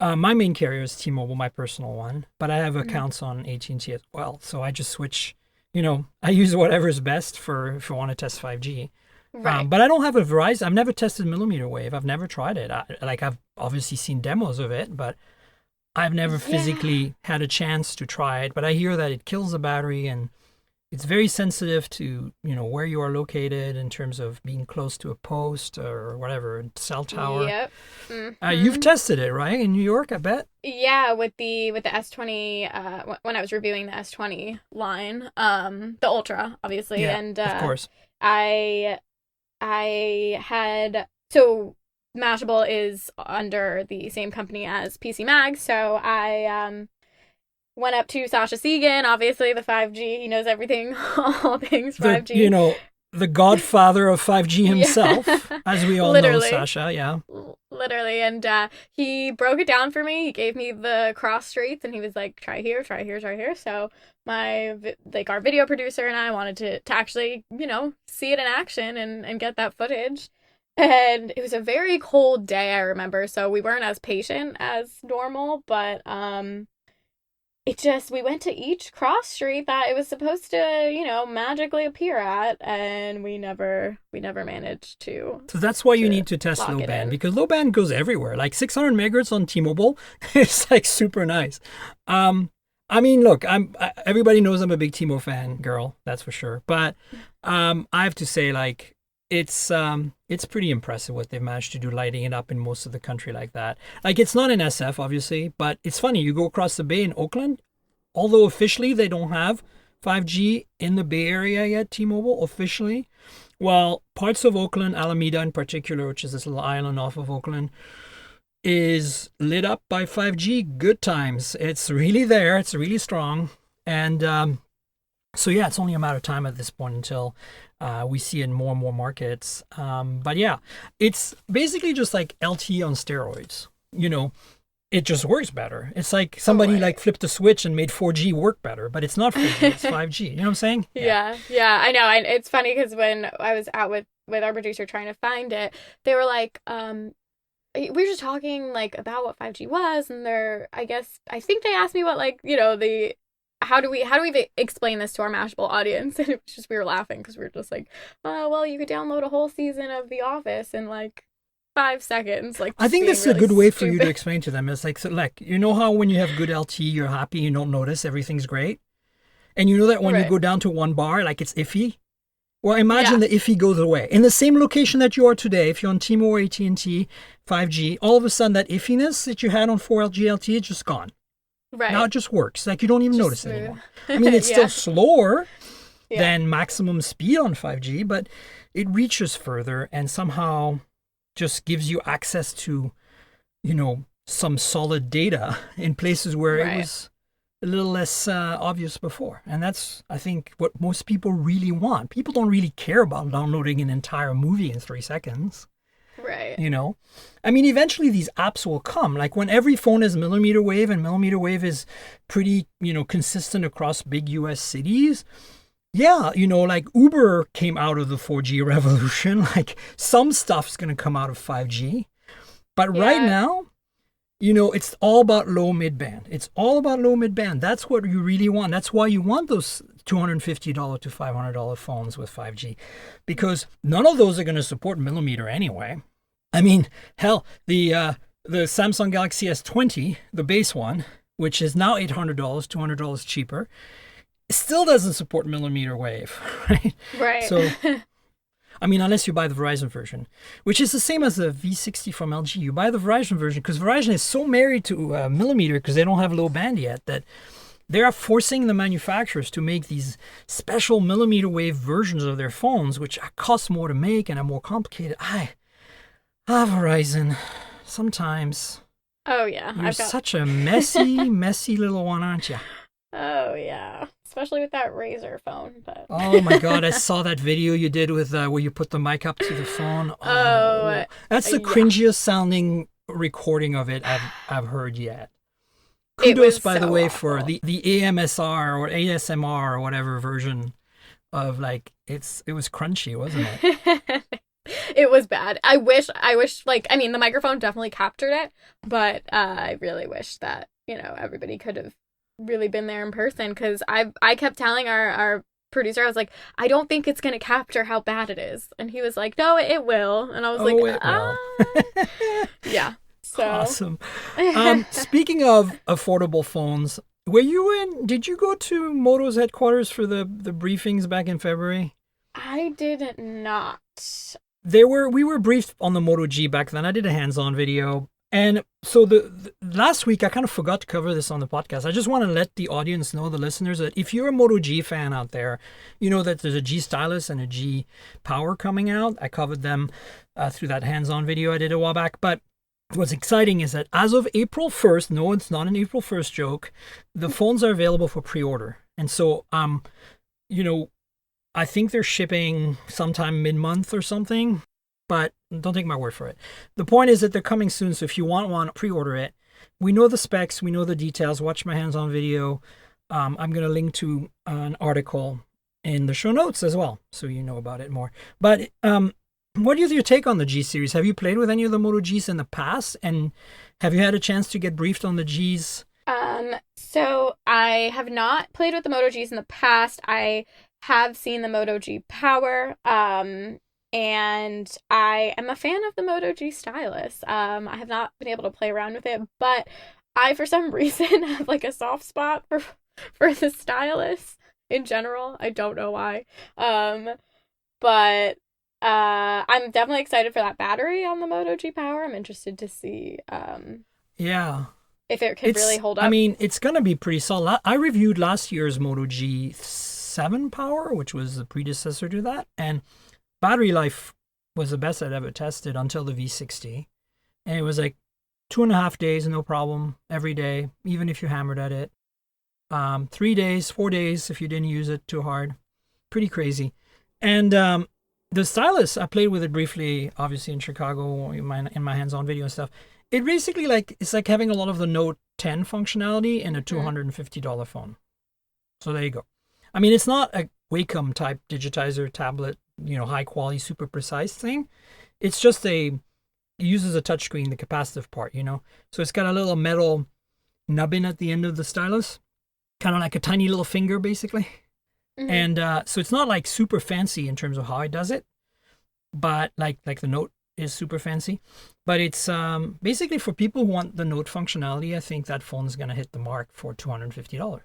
my main carrier is T-Mobile, my personal one, but I have accounts on AT&T as well. So I just switch. I use whatever's best for if I want to test 5G. Right. But I don't have a Verizon. I've never tested millimeter wave. I've never tried it. I've obviously seen demos of it, but I've never physically had a chance to try it. But I hear that it kills the battery, and it's very sensitive to, where you are located in terms of being close to a post or whatever, cell tower. Yep. Mm-hmm. You've tested it, right? In New York, I bet? Yeah, with the S20, when I was reviewing the S20 line, the Ultra, obviously. Yeah, and of course. I had, so Mashable is under the same company as PC Mag, so I went up to Sasha Segan, obviously the 5G. He knows everything, all things 5G. The godfather of 5G himself, as we all know, Sasha, yeah. Literally, and he broke it down for me. He gave me the cross streets, and he was like, try here, try here, try here. So our video producer and I wanted to actually, see it in action and get that footage. And it was a very cold day, I remember, so we weren't as patient as normal, but we went to each cross street that it was supposed to, magically appear at, and we never managed to. So that's why you need to test low band, because low band goes everywhere. Like 600 megahertz on T-Mobile, it's like super nice. I mean, look, everybody knows I'm a big T-Mobile fan, girl, that's for sure. But I have to say, like, it's pretty impressive what they've managed to do, lighting it up in most of the country like that. Like, it's not in SF, obviously, but it's funny. You go across the bay in Oakland, although officially they don't have 5G in the Bay Area yet, T-Mobile, officially. Well, parts of Oakland, Alameda in particular, which is this little island off of Oakland, is lit up by 5G. Good times. It's really there. It's really strong. And so, yeah, it's only a matter of time at this point until we see it in more and more markets. But yeah, it's basically just like LTE on steroids. It just works better. It's like somebody flipped a switch and made 4G work better, but it's not 4G, it's 5G. You know what I'm saying? Yeah, I know. And it's funny because when I was out with our producer trying to find it, they were like, we were just talking like about what 5G was, and I think they asked me what how do we explain this to our Mashable audience? And it was just, we were laughing because we were just like, well, you could download a whole season of The Office in like 5 seconds. Like, I think that's really a good way for you to explain to them. It's like, you know how when you have good LTE, you're happy, you don't notice everything's great, and you know that when you go down to one bar, like it's iffy. Well, imagine the iffy goes away. In the same location that you are today, if you're on T-Mobile or AT&T 5G, all of a sudden that iffiness that you had on 4G LTE is just gone. Right. Now it just works. Like, you don't even notice it anymore. I mean, it's still slower than maximum speed on 5G, but it reaches further and somehow just gives you access to some solid data in places where it Right. was a little less obvious before. And that's, I think, what most people really want. People don't really care about downloading an entire movie in 3 seconds. Right. I mean, eventually these apps will come. Like when every phone is millimeter wave, and millimeter wave is pretty, consistent across big US cities. Yeah, like Uber came out of the 4G revolution. Like some stuff's going to come out of 5G. But right Yeah. now, it's all about low mid-band. It's all about low mid-band. That's what you really want. That's why you want those $250 to $500 phones with 5G, because none of those are going to support millimeter anyway. I mean, hell, the Samsung Galaxy S20, the base one, which is now $800, $200 cheaper, still doesn't support millimeter wave, right? Right. So, I mean, unless you buy the Verizon version, which is the same as the V60 from LG. You buy the Verizon version because Verizon is so married to millimeter because they don't have low band yet that they are forcing the manufacturers to make these special millimeter wave versions of their phones, which cost more to make and are more complicated. Verizon, sometimes Oh yeah. you're such a messy little one, aren't you? Oh yeah. Especially with that Razer phone, but Oh my God, I saw that video you did with where you put the mic up to the phone. Oh, That's the yeah. cringiest sounding recording of it I've heard yet. It Kudos, was by the so way, awful. for the AMSR or ASMR or whatever version of it was crunchy, wasn't it? It was bad. I wish the microphone definitely captured it, but I really wish that, everybody could have really been there in person, because I kept telling our producer, I was like, I don't think it's going to capture how bad it is. And he was like, no, it will. And I was It will. Yeah. So Awesome. Speaking of affordable phones, did you go to Moto's headquarters for the briefings back in February? I did not. We were briefed on the Moto G back then. I did a hands-on video. And so the last week, I kind of forgot to cover this on the podcast. I just want to let the audience know, the listeners, that if you're a Moto G fan out there, you know that there's a G Stylus and a G Power coming out. I covered them through that hands-on video I did a while back. But what's exciting is that as of April 1st, no, it's not an April 1st joke, the phones are available for pre-order. And so, I think they're shipping sometime mid-month or something. But don't take my word for it. The point is that they're coming soon, so if you want one, pre-order it. We know the specs, we know the details. Watch my hands-on video. I'm going to link to an article in the show notes as well, so you know about it more. But what is your take on the G-series? Have you played with any of the Moto Gs in the past? And have you had a chance to get briefed on the Gs? So I have not played with the Moto Gs in the past. I have seen the Moto G Power. And I am a fan of the Moto G stylus. I have not been able to play around with it, but I, for some reason, have like a soft spot for the stylus in general. I don't know why. But I'm definitely excited for that battery on the Moto G Power. I'm interested to see Yeah. if it can really hold up. I mean, it's going to be pretty solid. I reviewed last year's Moto G7 Power, which was the predecessor to that, and battery life was the best I'd ever tested until the V60. And it was like 2.5 days, no problem, every day, even if you hammered at it. 3 days, 4 days if you didn't use it too hard. Pretty crazy. And the stylus, I played with it briefly, obviously in Chicago, in my hands-on video and stuff. It basically it's like having a lot of the Note 10 functionality in a $250 phone. So there you go. I mean, it's not a Wacom type digitizer tablet, high quality, super precise thing. It's just it uses a touchscreen, the capacitive part, So it's got a little metal nubbin at the end of the stylus, kind of like a tiny little finger, basically. Mm-hmm. And so it's not like super fancy in terms of how it does it, but like the Note is super fancy. But it's basically for people who want the Note functionality. I think that phone is going to hit the mark for $250,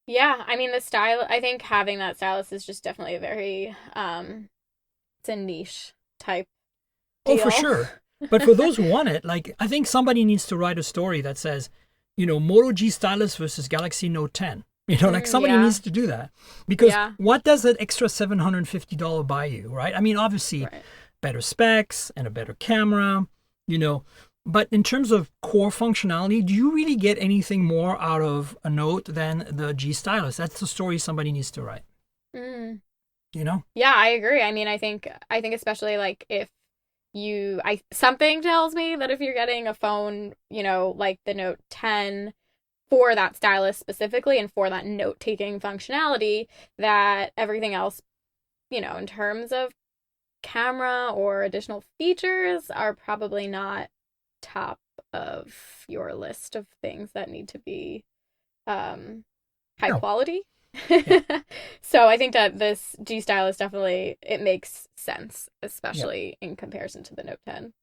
Yeah, I mean, I think having that stylus is just definitely a very, it's a niche type deal. Oh, for sure. But for those who want it, I think somebody needs to write a story that says, Moto G stylus versus Galaxy Note 10. Somebody needs to do that. Because what does that extra $750 buy you, right? I mean, obviously, better specs and a better camera you know. But in terms of core functionality, do you really get anything more out of a Note than the G stylus? That's the story somebody needs to write. Mm. You know? Yeah, I agree. I mean, I think especially like if something tells me that if you're getting a phone, like the Note 10 for that stylus specifically and for that note-taking functionality, that everything else, in terms of camera or additional features are probably not top of your list of things that need to be high No. quality. Yeah. So I think that this G stylus definitely, it makes sense, especially in comparison to the Note 10.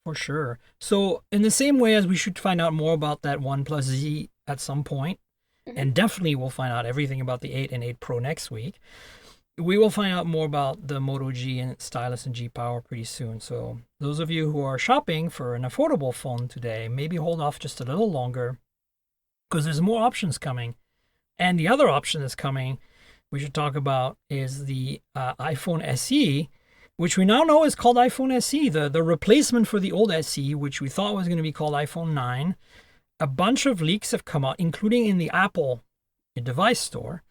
For sure. So in the same way as we should find out more about that OnePlus Z at some point, and definitely we'll find out everything about the 8 and 8 Pro next week, we will find out more about the Moto G and stylus and G Power pretty soon. So those of you who are shopping for an affordable phone today, maybe hold off just a little longer because there's more options coming. And the other option that's coming we should talk about is the iPhone SE, which we now know is called iPhone SE, the replacement for the old SE, which we thought was going to be called iPhone 9. A bunch of leaks have come out, including in the Apple device store.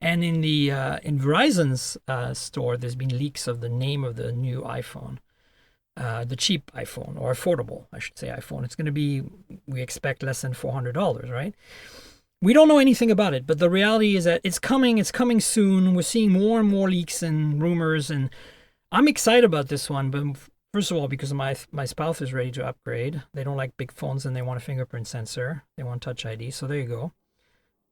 And in the in Verizon's store, there's been leaks of the name of the new iPhone, the cheap iPhone, or affordable, I should say, iPhone. It's going to be, we expect, less than $400, right? We don't know anything about it, but the reality is that it's coming soon. We're seeing more and more leaks and rumors, and I'm excited about this one, but first of all, because my spouse is ready to upgrade. They don't like big phones and they want a fingerprint sensor. They want Touch ID, so there you go.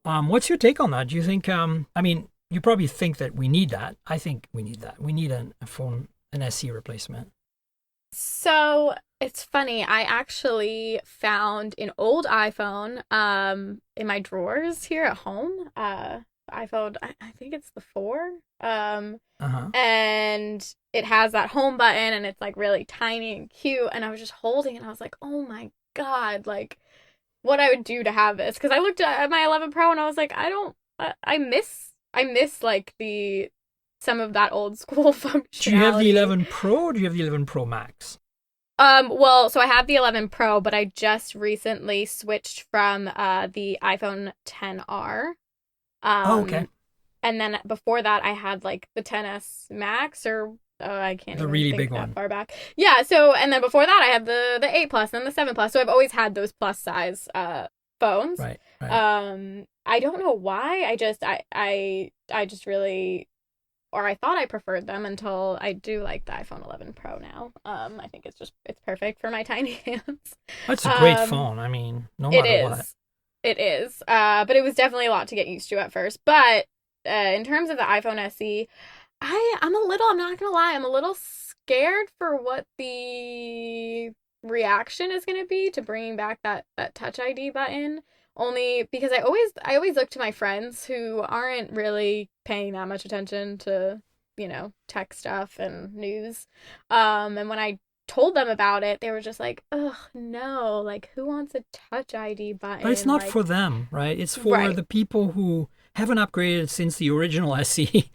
What's your take on that? Do you think, I mean, you probably think that we need that. I think we need that. We need a phone, an SE replacement. So it's funny. I actually found an old iPhone in my drawers here at home. iPhone, I think it's the 4. And it has that home button and it's like really tiny and cute. And I was just holding it and I was like, oh my God, like what I would do to have this. Because I looked at my 11 Pro and I was like, I miss like some of that old school functionality. Do you have the 11 Pro or do you have the 11 Pro Max? Well, so I have the 11 Pro, but I just recently switched from the iPhone XR. Okay. And then before that, I had like the XS Max, or I can't. The even really think big that one. far back. Yeah. So, and then before that, I had the 8 Plus and the 7 Plus. So I've always had those plus size phones. Right. I don't know why. I just really, or I thought I preferred them until I do like the iPhone 11 Pro now. I think it's perfect for my tiny hands. That's a great phone. I mean, no matter what. It is. But it was definitely a lot to get used to at first. But in terms of the iPhone SE, I'm not gonna lie, I'm a little scared for what the reaction is gonna be to bringing back that Touch ID button. Only because I always look to my friends who aren't really paying that much attention to, tech stuff and news. And when I told them about it, they were just like, ugh, no, like who wants a Touch ID button? But it's not for them, right? It's for the people who haven't upgraded since the original SE.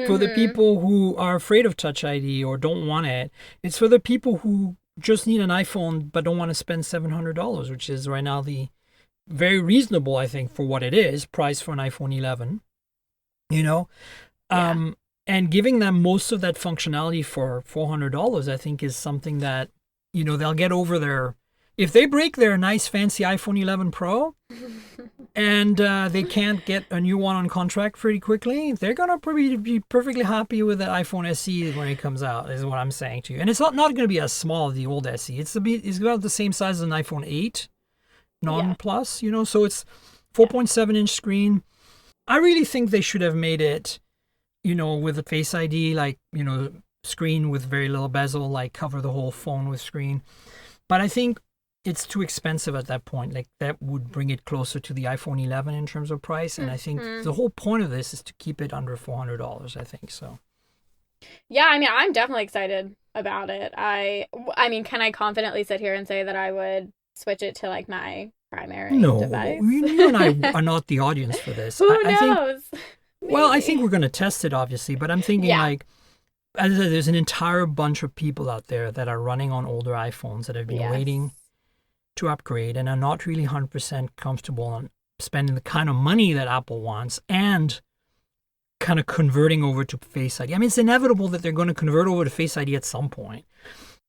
For the people who are afraid of Touch ID or don't want it. It's for the people who just need an iPhone but don't want to spend $700, which is right now the very reasonable, I think, for what it is, price for an iPhone 11, and giving them most of that functionality for $400, I think, is something that, they'll get over their, if they break their nice fancy iPhone 11 Pro and they can't get a new one on contract pretty quickly, they're going to probably be perfectly happy with the iPhone SE when it comes out, is what I'm saying to you. And it's not going to be as small as the old SE. It's about the same size as an iPhone 8 non-plus, so it's 4.7-inch screen. I really think they should have made it, with a Face ID, like, screen with very little bezel, like cover the whole phone with screen. But I think it's too expensive at that point. Like that would bring it closer to the iPhone 11 in terms of price. And I think the whole point of this is to keep it under $400, I think so. Yeah, I mean, I'm definitely excited about it. I mean, can I confidently sit here and say that I would switch it to like my primary device? No, you and I are not the audience for this. Who knows? I think we're going to test it, obviously, but I'm thinking as I said, there's an entire bunch of people out there that are running on older iPhones that have been waiting to upgrade and are not really 100% comfortable on spending the kind of money that Apple wants and kind of converting over to Face ID. I mean, it's inevitable that they're going to convert over to Face ID at some point,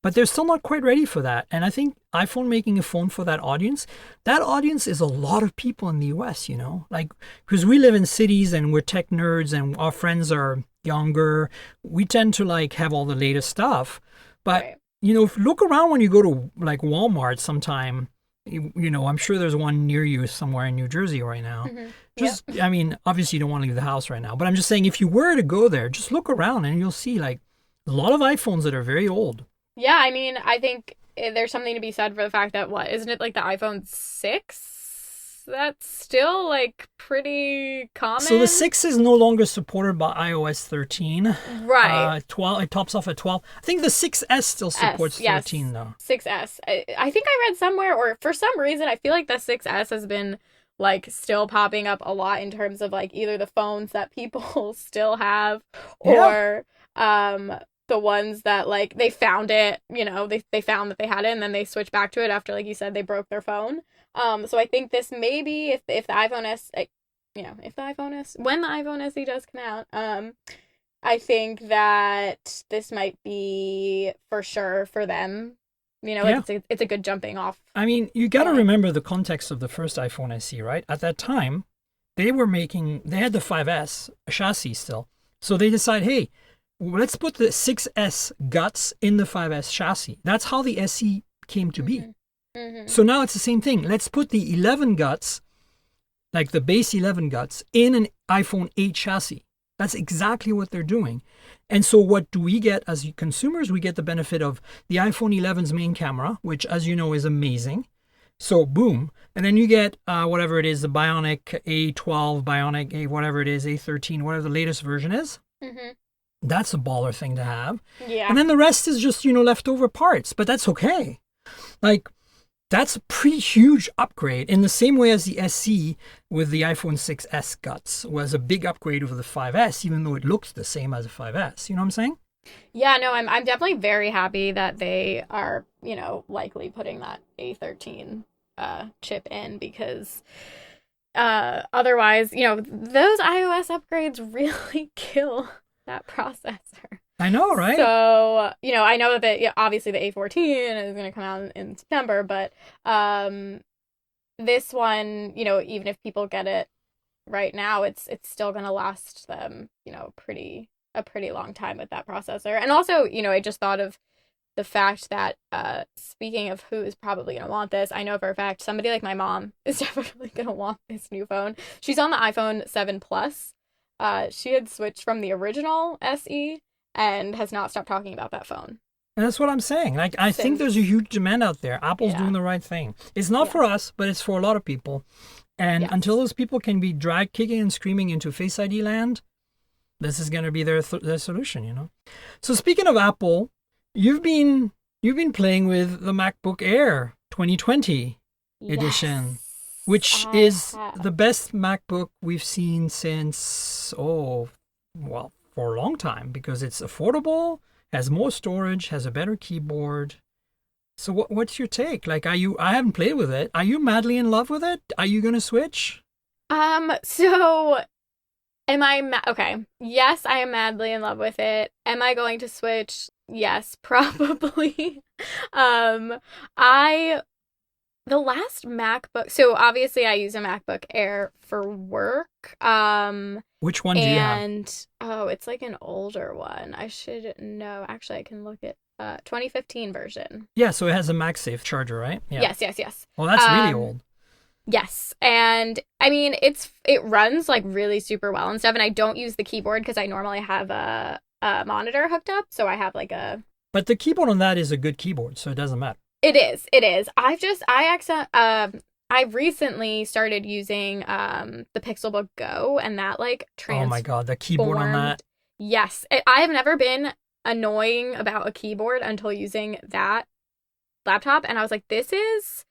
but they're still not quite ready for that. And I think iPhone making a phone for that audience is a lot of people in the US, you know, like, because we live in cities and we're tech nerds and our friends are younger. We tend to like have all the latest stuff. But, you know, if look around when you go to like Walmart sometime, you know, I'm sure there's one near you somewhere in New Jersey right now. I mean, obviously you don't want to leave the house right now, but I'm just saying if you were to go there, just look around and you'll see like a lot of iPhones that are very old. Yeah, I mean, I think there's something to be said for the fact that, isn't it like the iPhone 6? That's still like pretty common. So the 6 is no longer supported by iOS 13. Right. 12, it tops off at 12. I think the 6S still supports 13 though. 6S. I think I read somewhere, or for some reason, I feel like the 6S has been like still popping up a lot in terms of like either the phones that people still have or the ones that like they found it, you know, they found that they had it and then they switched back to it after, like you said, they broke their phone. So I think this maybe if the iPhone S, when the iPhone SE does come out, I think that this might be for sure for them. You know, like it's a good jumping off. I mean, you got to remember the context of the first iPhone SE, right? At that time, they had the 5S chassis still. So they decide, hey, let's put the 6S guts in the 5S chassis. That's how the SE came to be. So now it's the same thing. Let's put the 11 guts, like the base 11 guts, in an iPhone 8 chassis. That's exactly what they're doing. And so what do we get as consumers? We get the benefit of the iPhone 11's main camera, which, as you know, is amazing. So boom. And then you get whatever it is, the Bionic A12, Bionic A, whatever it is, A13, whatever the latest version is. That's a baller thing to have. Yeah. And then the rest is just, you know, leftover parts. But that's okay. Like, that's a pretty huge upgrade in the same way as the SE with the iPhone 6S guts was a big upgrade over the 5S, even though it looks the same as a 5S. You know what I'm saying? Yeah, no, I'm definitely very happy that they are, you know, likely putting that A13 chip in because otherwise, you know, those iOS upgrades really kill that processor. I know, right? So, you know, I know that obviously the A14 is going to come out in September, but this one, you know, even if people get it right now, it's still going to last them, you know, a pretty long time with that processor. And also, you know, I just thought of the fact that speaking of who is probably going to want this, I know for a fact somebody like my mom is definitely going to want this new phone. She's on the iPhone 7 Plus. She had switched from the original SE and has not stopped talking about that phone. And that's what I'm saying. Like, I think there's a huge demand out there. Apple's doing the right thing. It's not for us, but it's for a lot of people. And until those people can be dragged kicking and screaming into Face ID land, this is going to be their solution, you know? So speaking of Apple, you've been playing with the MacBook Air 2020 edition, which is the best MacBook we've seen since, for a long time, because it's affordable, has more storage, has a better keyboard. So what's your take? Like, I haven't played with it. Are you madly in love with it? Are you going to switch? So am I, okay. Yes, I am madly in love with it. Am I going to switch? Yes, probably. The last MacBook, so obviously I use a MacBook Air for work. Which one do you have? And it's like an older one. I should know. Actually, I can look at 2015 version. Yeah, so it has a MagSafe charger, right? Yeah. Yes. Well, that's really old. Yes, and I mean it runs like really super well and stuff. And I don't use the keyboard because I normally have a monitor hooked up, so I have like a. But the keyboard on that is a good keyboard, so it doesn't matter. It is. I recently started using the Pixelbook Go, and that like oh my god, the keyboard on that. Yes, I have never been annoying about a keyboard until using that laptop, and I was like, this is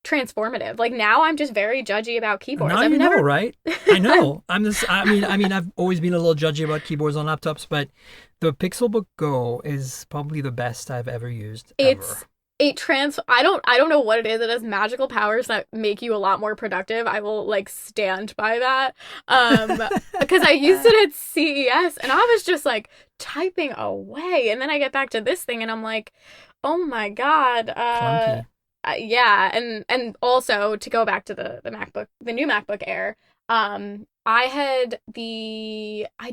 transformative. Like now I'm just very judgy about keyboards. Now I've you never know, right? I know. I mean, I've always been a little judgy about keyboards on laptops, but the Pixelbook Go is probably the best I've ever used ever. I don't know what it is. It has magical powers that make you a lot more productive. I will like stand by that. Because I used it at CES and I was just like typing away, and then I get back to this thing and I'm like, oh my God. Clunky. Yeah, and also to go back to the new MacBook Air. I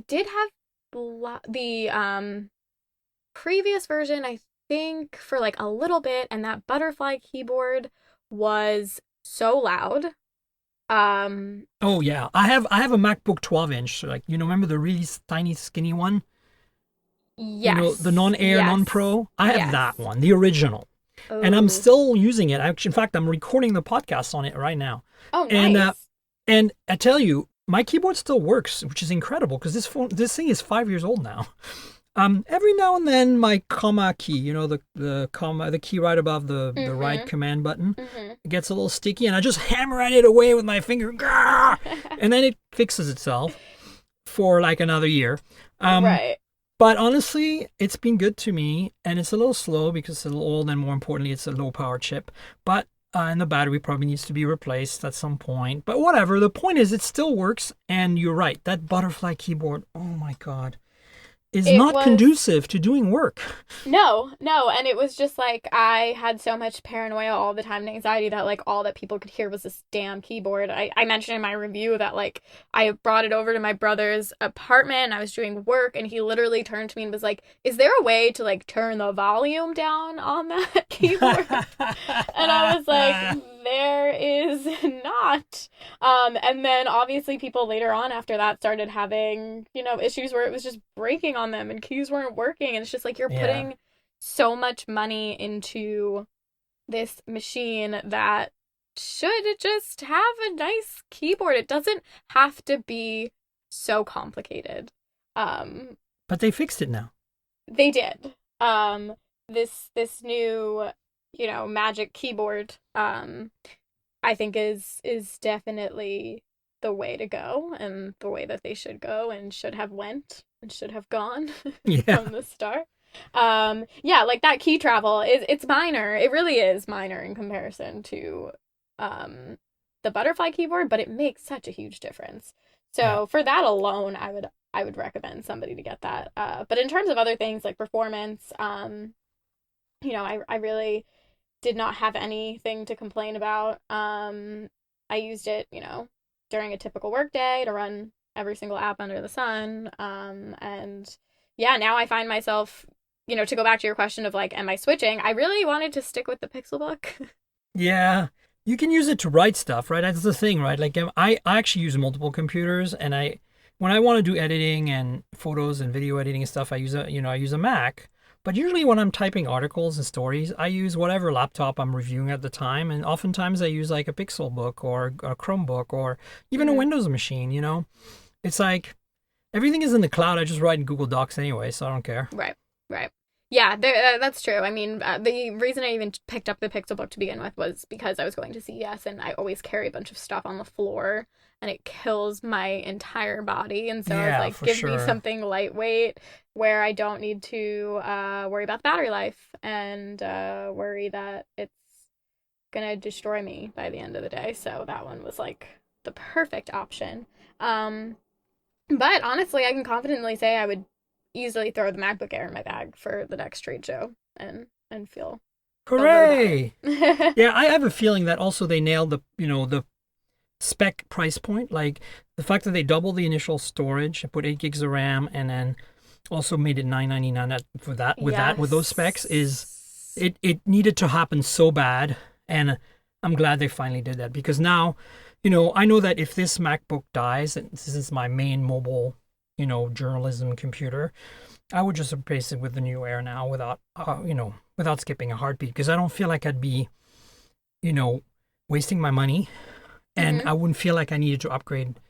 did have the previous version, I think, for like a little bit, and that butterfly keyboard was so loud. Oh yeah, I have a MacBook 12-inch. So, like, remember the really tiny skinny one? Yes. The non-Air, Yes. non-Pro. I have Yes. that one, the original. And I'm Ooh. still using it. In fact, I'm recording the podcast on it right now. Oh, nice. And I tell you, my keyboard still works, which is incredible because this thing is 5 years old now. Every now and then my comma key, the key right above the right command button, gets a little sticky, and I just hammer at it away with my finger, and then it fixes itself for like another year. Right. But honestly, it's been good to me, and it's a little slow because it's a little old, and more importantly, it's a low-power chip. But and the battery probably needs to be replaced at some point. But whatever, the point is it still works, and you're right. That butterfly keyboard, oh my God, is not conducive to doing work. No, and it was just like I had so much paranoia all the time and anxiety that like all that people could hear was this damn keyboard. I mentioned in my review that like I brought it over to my brother's apartment and I was doing work, and he literally turned to me and was like, "Is there a way to like turn the volume down on that keyboard?" And I was like, there is not. And then obviously people later on after that started having, issues where it was just breaking on them and keys weren't working. And it's just like you're putting so much money into this machine that should just have a nice keyboard. It doesn't have to be so complicated. But they fixed it now. They did. This new Magic Keyboard, I think is definitely the way to go, and the way that they should go and should have went and should have gone from the start. Like that key travel it's minor. It really is minor in comparison to the butterfly keyboard, but it makes such a huge difference. So for that alone, I would recommend somebody to get that. But in terms of other things like performance, I really did not have anything to complain about. I used it, during a typical work day to run every single app under the sun. And yeah, now I find myself, to go back to your question of like, am I switching? I really wanted to stick with the Pixelbook. Yeah. You can use it to write stuff, right? That's the thing, right? Like I actually use multiple computers, and when I want to do editing and photos and video editing and stuff, I use a Mac. But usually when I'm typing articles and stories, I use whatever laptop I'm reviewing at the time. And oftentimes I use like a Pixelbook or a Chromebook or even a Windows machine, It's like everything is in the cloud. I just write in Google Docs anyway, so I don't care. Right. Yeah, that's true. I mean, the reason I even picked up the Pixelbook to begin with was because I was going to CES, and I always carry a bunch of stuff on the floor, and it kills my entire body. And so I was like, give me something lightweight where I don't need to worry about the battery life and worry that it's going to destroy me by the end of the day. So that one was like the perfect option. But honestly, I can confidently say I would easily throw the MacBook Air in my bag for the next trade show and feel hooray. Yeah, I have a feeling that also they nailed the spec price point. Like the fact that they doubled the initial storage, put 8 gigs of RAM, and then also made it $999 with those specs is it needed to happen so bad, and I'm glad they finally did that, because now I know that if this MacBook dies, and this is my main mobile journalism computer, I would just replace it with the new Air now without skipping a heartbeat, because I don't feel like I'd be, wasting my money, and I wouldn't feel like I needed to upgrade.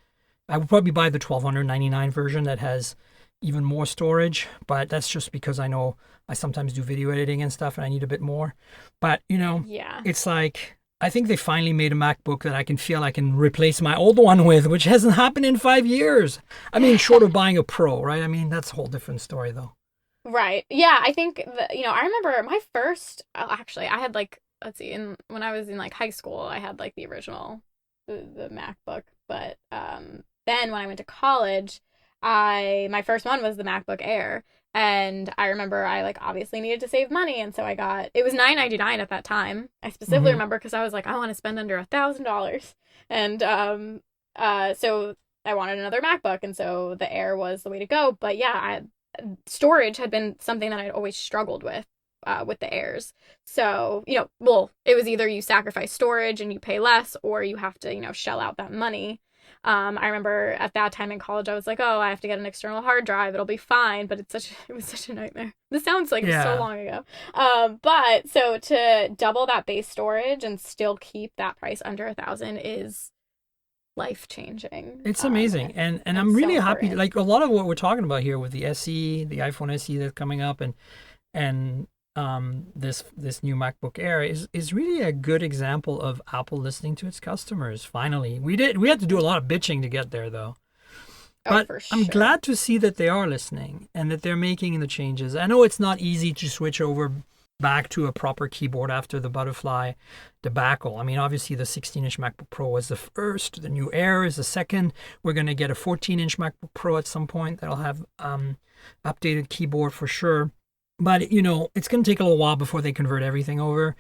I would probably buy the $1,299 version that has even more storage, but that's just because I know I sometimes do video editing and stuff and I need a bit more. But, it's like I think they finally made a MacBook that I can feel I can replace my old one with, which hasn't happened in 5 years. I mean, short of buying a Pro, right? I mean, that's a whole different story, though. Right. Yeah, I think I remember my first, actually, I had like, let's see, when I was in like high school, I had like the original, the MacBook. But then when I went to college, my first one was the MacBook Air. And I remember I like obviously needed to save money. And so it was $999 at that time. I specifically remember because I was like, I want to spend under $1,000. And so I wanted another MacBook. And so the Air was the way to go. But yeah, storage had been something that I'd always struggled with the Airs. So, well, it was either you sacrifice storage and you pay less, or you have to, shell out that money. I remember at that time in college, I was like, oh, I have to get an external hard drive. It'll be fine. But it was such a nightmare. This sounds like so long ago. But so to double that base storage and still keep that price under $1,000 is life-changing. It's amazing. And I'm really happy. Like a lot of what we're talking about here with the SE, the iPhone SE that's coming up, and this new MacBook Air is really a good example of Apple listening to its customers. Finally, we had to do a lot of bitching to get there, though. But for sure. I'm glad to see that they are listening and that they're making the changes. I know it's not easy to switch over back to a proper keyboard after the butterfly debacle. I mean, obviously the 16-inch MacBook Pro was the first. The new Air is the second. We're going to get a 14-inch MacBook Pro at some point that'll have updated keyboard for sure. But, it's going to take a little while before they convert everything over.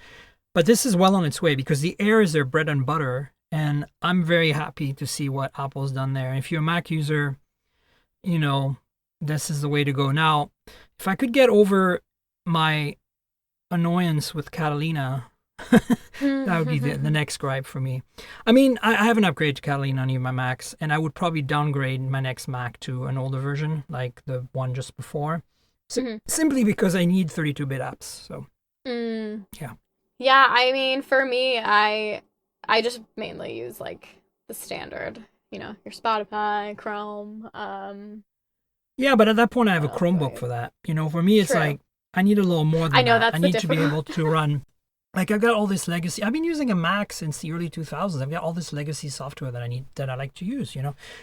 But this is well on its way because the Air is their bread and butter. And I'm very happy to see what Apple's done there. And if you're a Mac user, this is the way to go. Now, if I could get over my annoyance with Catalina, that would be the next gripe for me. I mean, I haven't upgraded to Catalina on any of my Macs, and I would probably downgrade my next Mac to an older version, like the one just before. Simply because I need 32-bit apps. So, yeah. Yeah, I mean, for me, I just mainly use like the standard, your Spotify, Chrome. Yeah, but at that point, I have a Chromebook for that. For me, it's like I need a little more than that. I know that's I need to be able to run. Like I've got all this legacy. I've been using a Mac since the early 2000s. I've got all this legacy software that I like to use.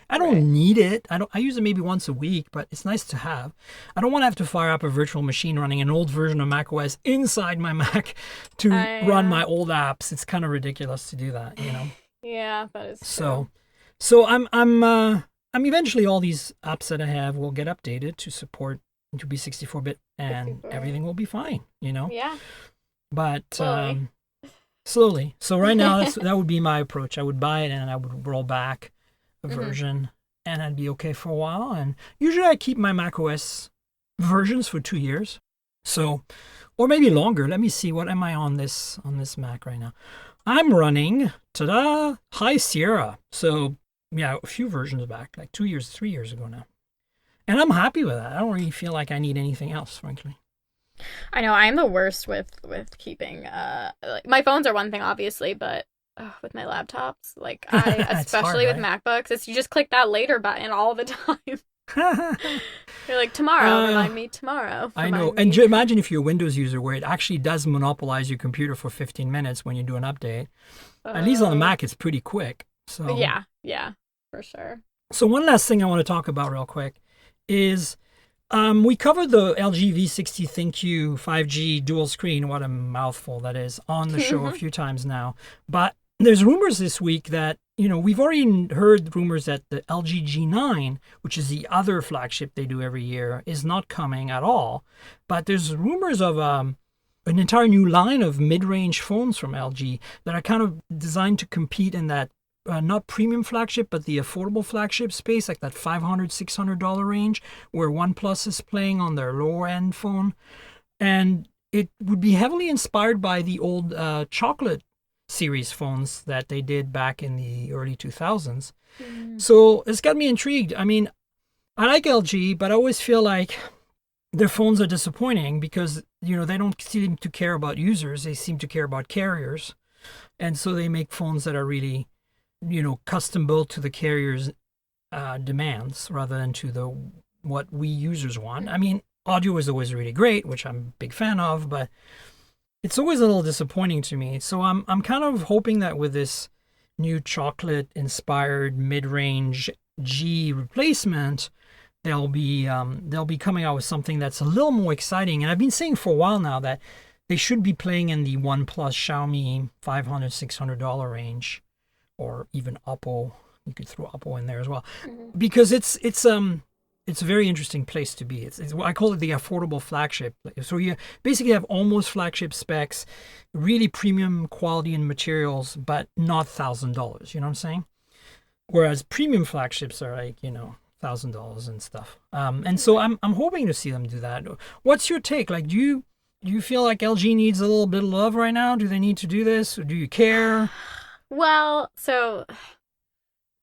I don't need it. I use it maybe once a week, but it's nice to have. I don't want to have to fire up a virtual machine running an old version of macOS inside my Mac to run my old apps. It's kind of ridiculous to do that. Yeah, that is true. So I'm eventually all these apps that I have will get updated to support to be 64-bit, and everything will be fine. Yeah. But slowly. So right now, that would be my approach. I would buy it and I would roll back a version, and I'd be okay for a while. And usually I keep my macOS versions for 2 years. So, or maybe longer. Let me see. What am I on this Mac right now? I'm running, High Sierra. So, yeah, a few versions back, like 2 years, 3 years ago now. And I'm happy with that. I don't really feel like I need anything else, frankly. I know I'm the worst with keeping like my phones are one thing obviously, but with my laptops, like especially hard, right? With MacBooks, you just click that later button all the time. You're like, tomorrow, remind me tomorrow. I know. And imagine if you're a Windows user where it actually does monopolize your computer for 15 minutes when you do an update. At least on the Mac, it's pretty quick. So yeah, for sure. So one last thing I want to talk about real quick is we covered the LG V60 ThinQ 5G dual screen, what a mouthful that is, on the show a few times now. But there's rumors this week that, we've already heard rumors that the LG G9, which is the other flagship they do every year, is not coming at all. But there's rumors of an entire new line of mid-range phones from LG that are kind of designed to compete in that not premium flagship, but the affordable flagship space, like that $500, $600 range, where OnePlus is playing on their lower end phone. And it would be heavily inspired by the old chocolate series phones that they did back in the early 2000s. So it's got me intrigued. I mean, I like LG, but I always feel like their phones are disappointing because, they don't seem to care about users. They seem to care about carriers. And so they make phones that are really custom built to the carrier's demands rather than to what we users want. I mean, audio is always really great, which I'm a big fan of, but it's always a little disappointing to me. So I'm kind of hoping that with this new chocolate inspired mid-range G replacement, they'll be coming out with something that's a little more exciting. And I've been saying for a while now that they should be playing in the OnePlus, Xiaomi $500, $600 range, or even Oppo. You could throw Oppo in there as well, because it's a very interesting place to be. It's I call it the affordable flagship. So you basically have almost flagship specs, really premium quality and materials, but not $1,000. You know what I'm saying? Whereas premium flagships are like, $1,000 and stuff. And so I'm hoping to see them do that. What's your take? Like, do you feel like LG needs a little bit of love right now? Do they need to do this? Or do you care? Well, so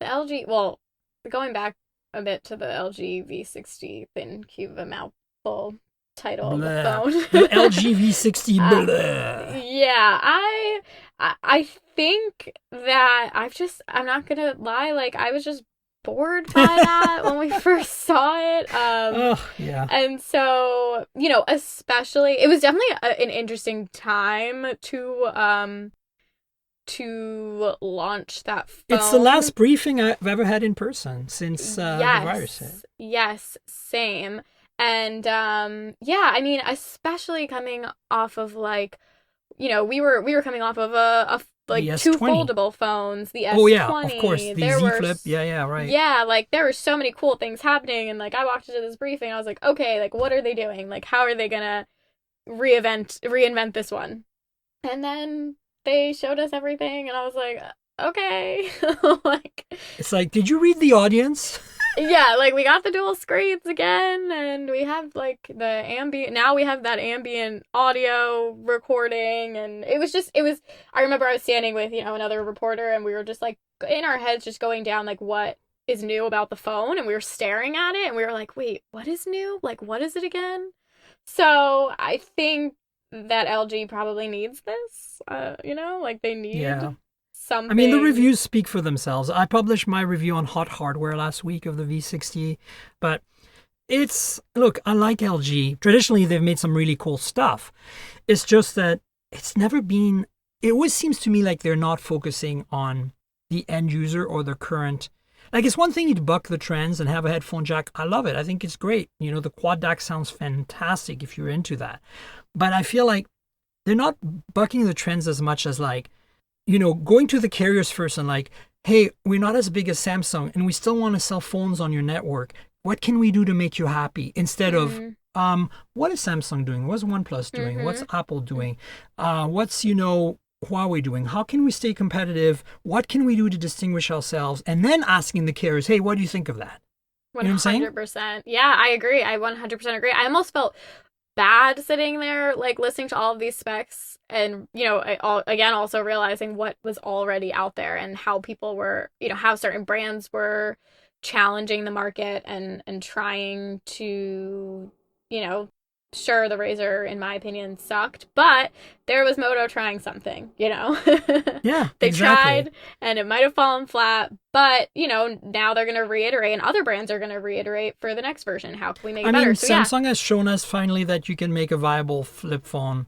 the LG, going back a bit to the LG V60 thin cube of a mouthful title of the phone. The LG V60. Yeah, I think that I'm not gonna lie, like I was just bored by that when we first saw it. Yeah. And so, especially, it was definitely an interesting time to launch that phone. It's the last briefing I've ever had in person since the virus hit. Yes, same. And I mean, especially coming off of we were coming off of two foldable phones, the S20. Oh yeah, of course, the Z Flip. Yeah, right. Yeah, there were so many cool things happening, and I walked into this briefing, I was like, okay, what are they doing? How are they gonna reinvent this one? And then they showed us everything, and I was like, okay. It's like, did you read the audience? Yeah, we got the dual screens again, and we have the ambient, now we have that ambient audio recording, and I remember I was standing with, another reporter, and we were just in our heads just going down what is new about the phone, and we were staring at it, and we were like, wait, what is new? What is it again? So I think that LG probably needs this, they need something. I mean, the reviews speak for themselves. I published my review on Hot Hardware last week of the V60, but look, I like LG. Traditionally, they've made some really cool stuff. It's just that it always seems to me like they're not focusing on the end user or the current. It's one thing to buck the trends and have a headphone jack. I love it. I think it's great. The quad DAC sounds fantastic if you're into that. But I feel like they're not bucking the trends as much as going to the carriers first and hey, we're not as big as Samsung and we still want to sell phones on your network. What can we do to make you happy? Instead of, what is Samsung doing? What's OnePlus doing? What's Apple doing? What's, Huawei doing? How can we stay competitive? What can we do to distinguish ourselves? And then asking the carriers, hey, what do you think of that? 100%. You know what I'm saying? Yeah, I agree. I 100% agree. I almost felt bad sitting there, listening to all of these specs and, also realizing what was already out there and how people were, how certain brands were challenging the market and trying to, sure, the Razr, in my opinion, sucked, but there was Moto trying something, Yeah, they exactly. tried, and it might have fallen flat, but, now they're going to reiterate, and other brands are going to reiterate for the next version. How can we make it better? Samsung has shown us finally that you can make a viable folding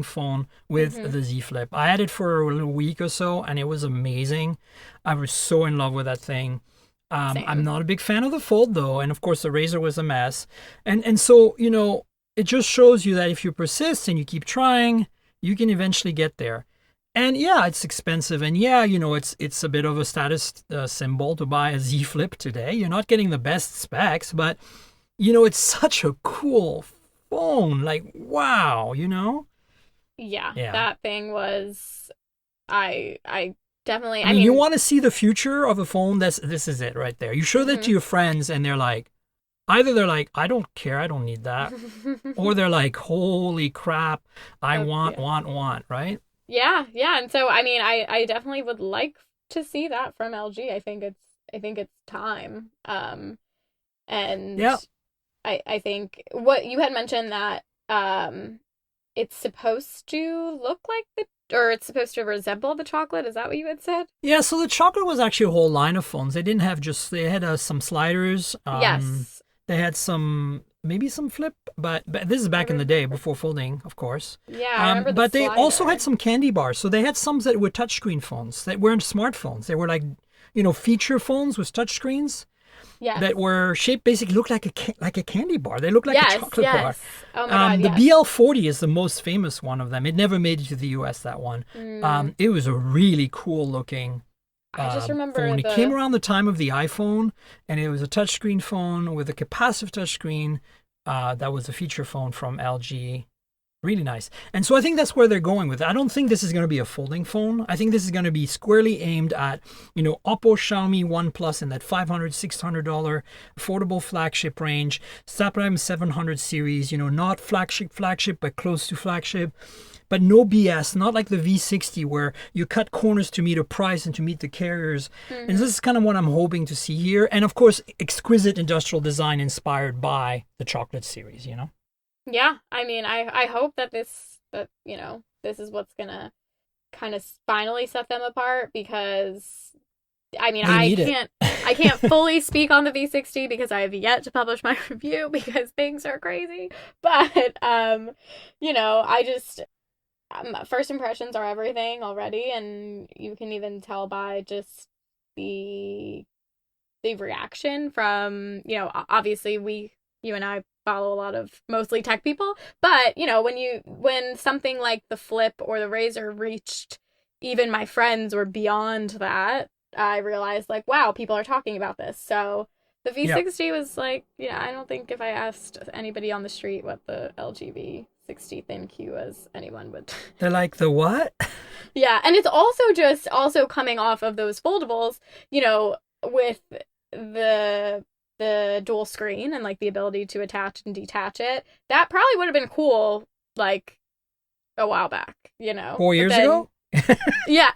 phone with the Z Flip. I had it for a little week or so, and it was amazing. I was so in love with that thing. I'm not a big fan of the Fold, though, and of course the Razr was a mess. And so, it just shows you that if you persist and you keep trying, you can eventually get there. And yeah, it's expensive, and yeah, it's a bit of a status symbol to buy a Z Flip today. You're not getting the best specs, but it's such a cool phone. Wow, Yeah, that thing was, I definitely. I mean, you want to see the future of a phone? This is it right there. You show that to your friends, and they're like, either they're like, I don't care, I don't need that, or they're like, holy crap, I want, right? Yeah, and so I mean, I definitely would like to see that from LG. I think it's time. And yeah. I think what you had mentioned that it's supposed to look like it's supposed to resemble the chocolate. Is that what you had said? Yeah, so the chocolate was actually a whole line of phones. They didn't have they had some sliders. Yes. They had some maybe some flip, but this is back in the day before folding, of course. Yeah, I remember the But they slider. also had some candy bars. So they had some that were touchscreen phones that weren't smartphones. They were like, feature phones with touchscreens Yes. that were shaped, basically looked like a candy bar. They looked like a chocolate bar. Yes. Oh my God, The yes. BL40 is the most famous one of them. It never made it to the US, that one. It was a really cool looking I just remember phone. It came around the time of the iPhone, and it was a touchscreen phone with a capacitive touchscreen. That was a feature phone from LG. Really nice. And so I think that's where they're going with it. I don't think this is going to be a folding phone. I think this is going to be squarely aimed at, Oppo, Xiaomi, OnePlus in that $500, $600 affordable flagship range. Snapdragon 700 series, not flagship, but close to flagship. But no BS, not like the V60 where you cut corners to meet a price and to meet the carriers. And this is kind of what I'm hoping to see here. And of course, exquisite industrial design inspired by the chocolate series, Yeah, I mean, I hope that this is what's gonna kind of finally set them apart, because I mean, I can't fully speak on the V60 because I have yet to publish my review because things are crazy. But first impressions are everything already, and you can even tell by just the reaction from, obviously you and I follow a lot of mostly tech people, but when something like the Flip or the Razor reached even my friends or beyond that, I realized like, wow, people are talking about this. So the V60 was like, I don't think if I asked anybody on the street what the LG V60 Thin Q was, anyone would. They're like, the what? Yeah, and it's also coming off of those foldables, with the dual screen and like the ability to attach and detach it. That probably would have been cool like a while back, 4 years ago? Yeah.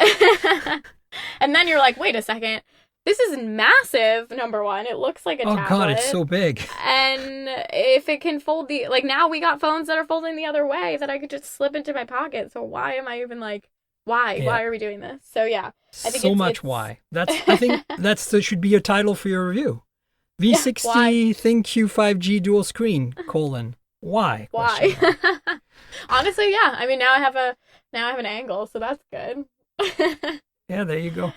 And then you're like, wait a second. This is massive, number one. It looks like a tablet. Oh God, it's so big. And if it can fold now we got phones that are folding the other way that I could just slip into my pocket. So why am I even like, why? Yeah. Why are we doing this? So yeah. I think it's why. I think that should be your title for your review. V60 Thin Q 5G dual screen, why? Why? Honestly, yeah. I mean, now I have an angle, so that's good. Yeah, there you go.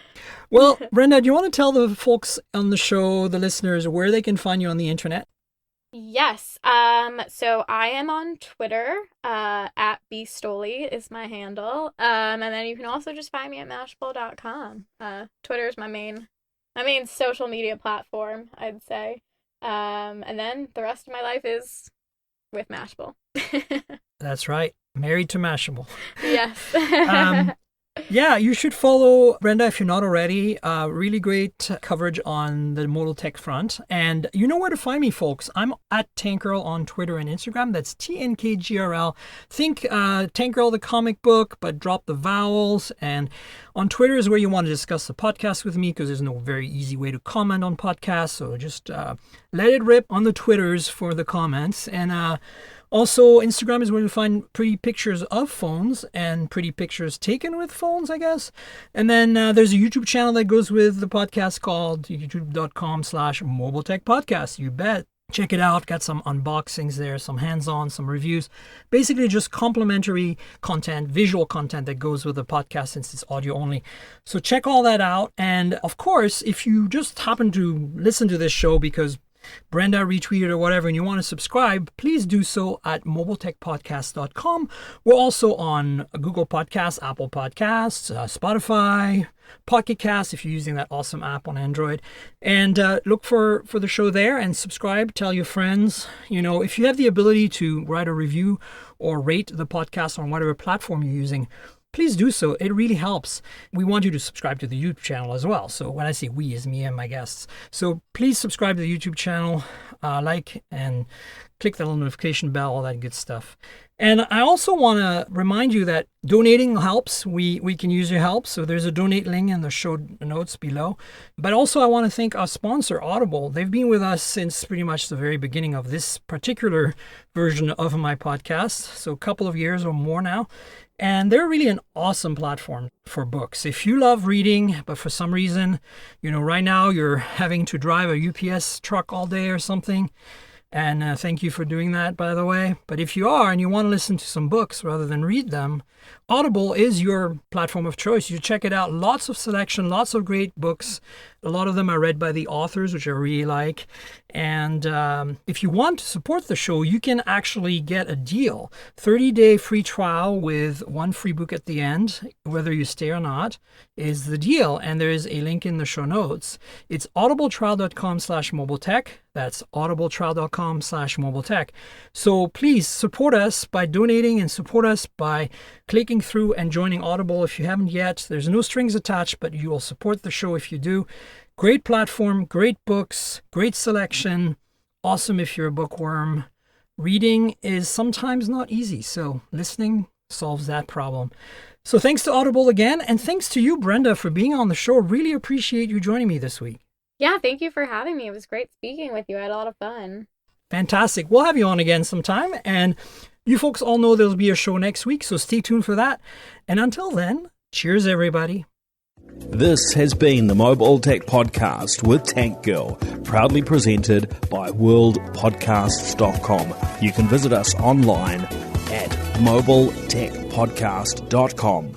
Well, Brenda, do you want to tell the folks on the show, the listeners, where they can find you on the internet? Yes. So I am on Twitter, at bstoly is my handle. And then you can also just find me at mashable.com. Twitter is my main social media platform, I'd say. And then the rest of my life is with Mashable. That's right. Married to Mashable. Yes. Yeah, you should follow Brenda if you're not already. Really great coverage on the Moto Tech front. And you know where to find me, folks. I'm at Tankgirl on Twitter and Instagram. That's TNKGRL. Think Tankgirl the comic book, but drop the vowels. And on Twitter is where you want to discuss the podcast with me, because there's no very easy way to comment on podcasts. So just let it rip on the Twitters for the comments. And also, Instagram is where you find pretty pictures of phones and pretty pictures taken with phones, I guess. And then there's a YouTube channel that goes with the podcast called youtube.com/mobiletechpodcast. You bet. Check it out. Got some unboxings there, some hands-on, some reviews. Basically just complimentary content, visual content that goes with the podcast since it's audio only. So check all that out. And of course, if you just happen to listen to this show because Brenda retweeted or whatever and you want to subscribe, please do so at mobiletechpodcast.com. We're also on Google Podcasts, Apple Podcasts, Spotify, Pocket Cast if you're using that awesome app on Android. And look for the show there and subscribe. Tell your friends. If you have the ability to write a review or rate the podcast on whatever platform you're using, please do so. It really helps. We want you to subscribe to the YouTube channel as well. So when I say we, it's me and my guests. So please subscribe to the YouTube channel, like and click the little notification bell, all that good stuff. And I also want to remind you that donating helps. We can use your help. So there's a donate link in the show notes below. But also I want to thank our sponsor, Audible. They've been with us since pretty much the very beginning of this particular version of my podcast. So a couple of years or more now. And they're really an awesome platform for books. If you love reading, but for some reason, right now you're having to drive a UPS truck all day or something, And thank you for doing that, by the way. But if you are and you want to listen to some books rather than read them, Audible is your platform of choice. You check it out. Lots of selection, lots of great books. A lot of them are read by the authors, which I really like. And if you want to support the show, you can actually get a deal. 30-day free trial with one free book at the end, whether you stay or not, is the deal. And there is a link in the show notes. It's audibletrial.com/mobiletech. That's audibletrial.com/mobiletech. So please support us by donating and support us by clicking through and joining Audible if you haven't yet. There's no strings attached, but you will support the show if you do. Great platform, great books, great selection. Awesome if you're a bookworm. Reading is sometimes not easy, so listening solves that problem. So thanks to Audible again, and thanks to you, Brenda, for being on the show. Really appreciate you joining me this week. Yeah, thank you for having me. It was great speaking with you. I had a lot of fun. Fantastic. We'll have you on again sometime, and you folks all know there'll be a show next week, so stay tuned for that. And until then, cheers, everybody. This has been the Mobile Tech Podcast with Tank Girl, proudly presented by worldpodcasts.com. You can visit us online at mobiletechpodcast.com.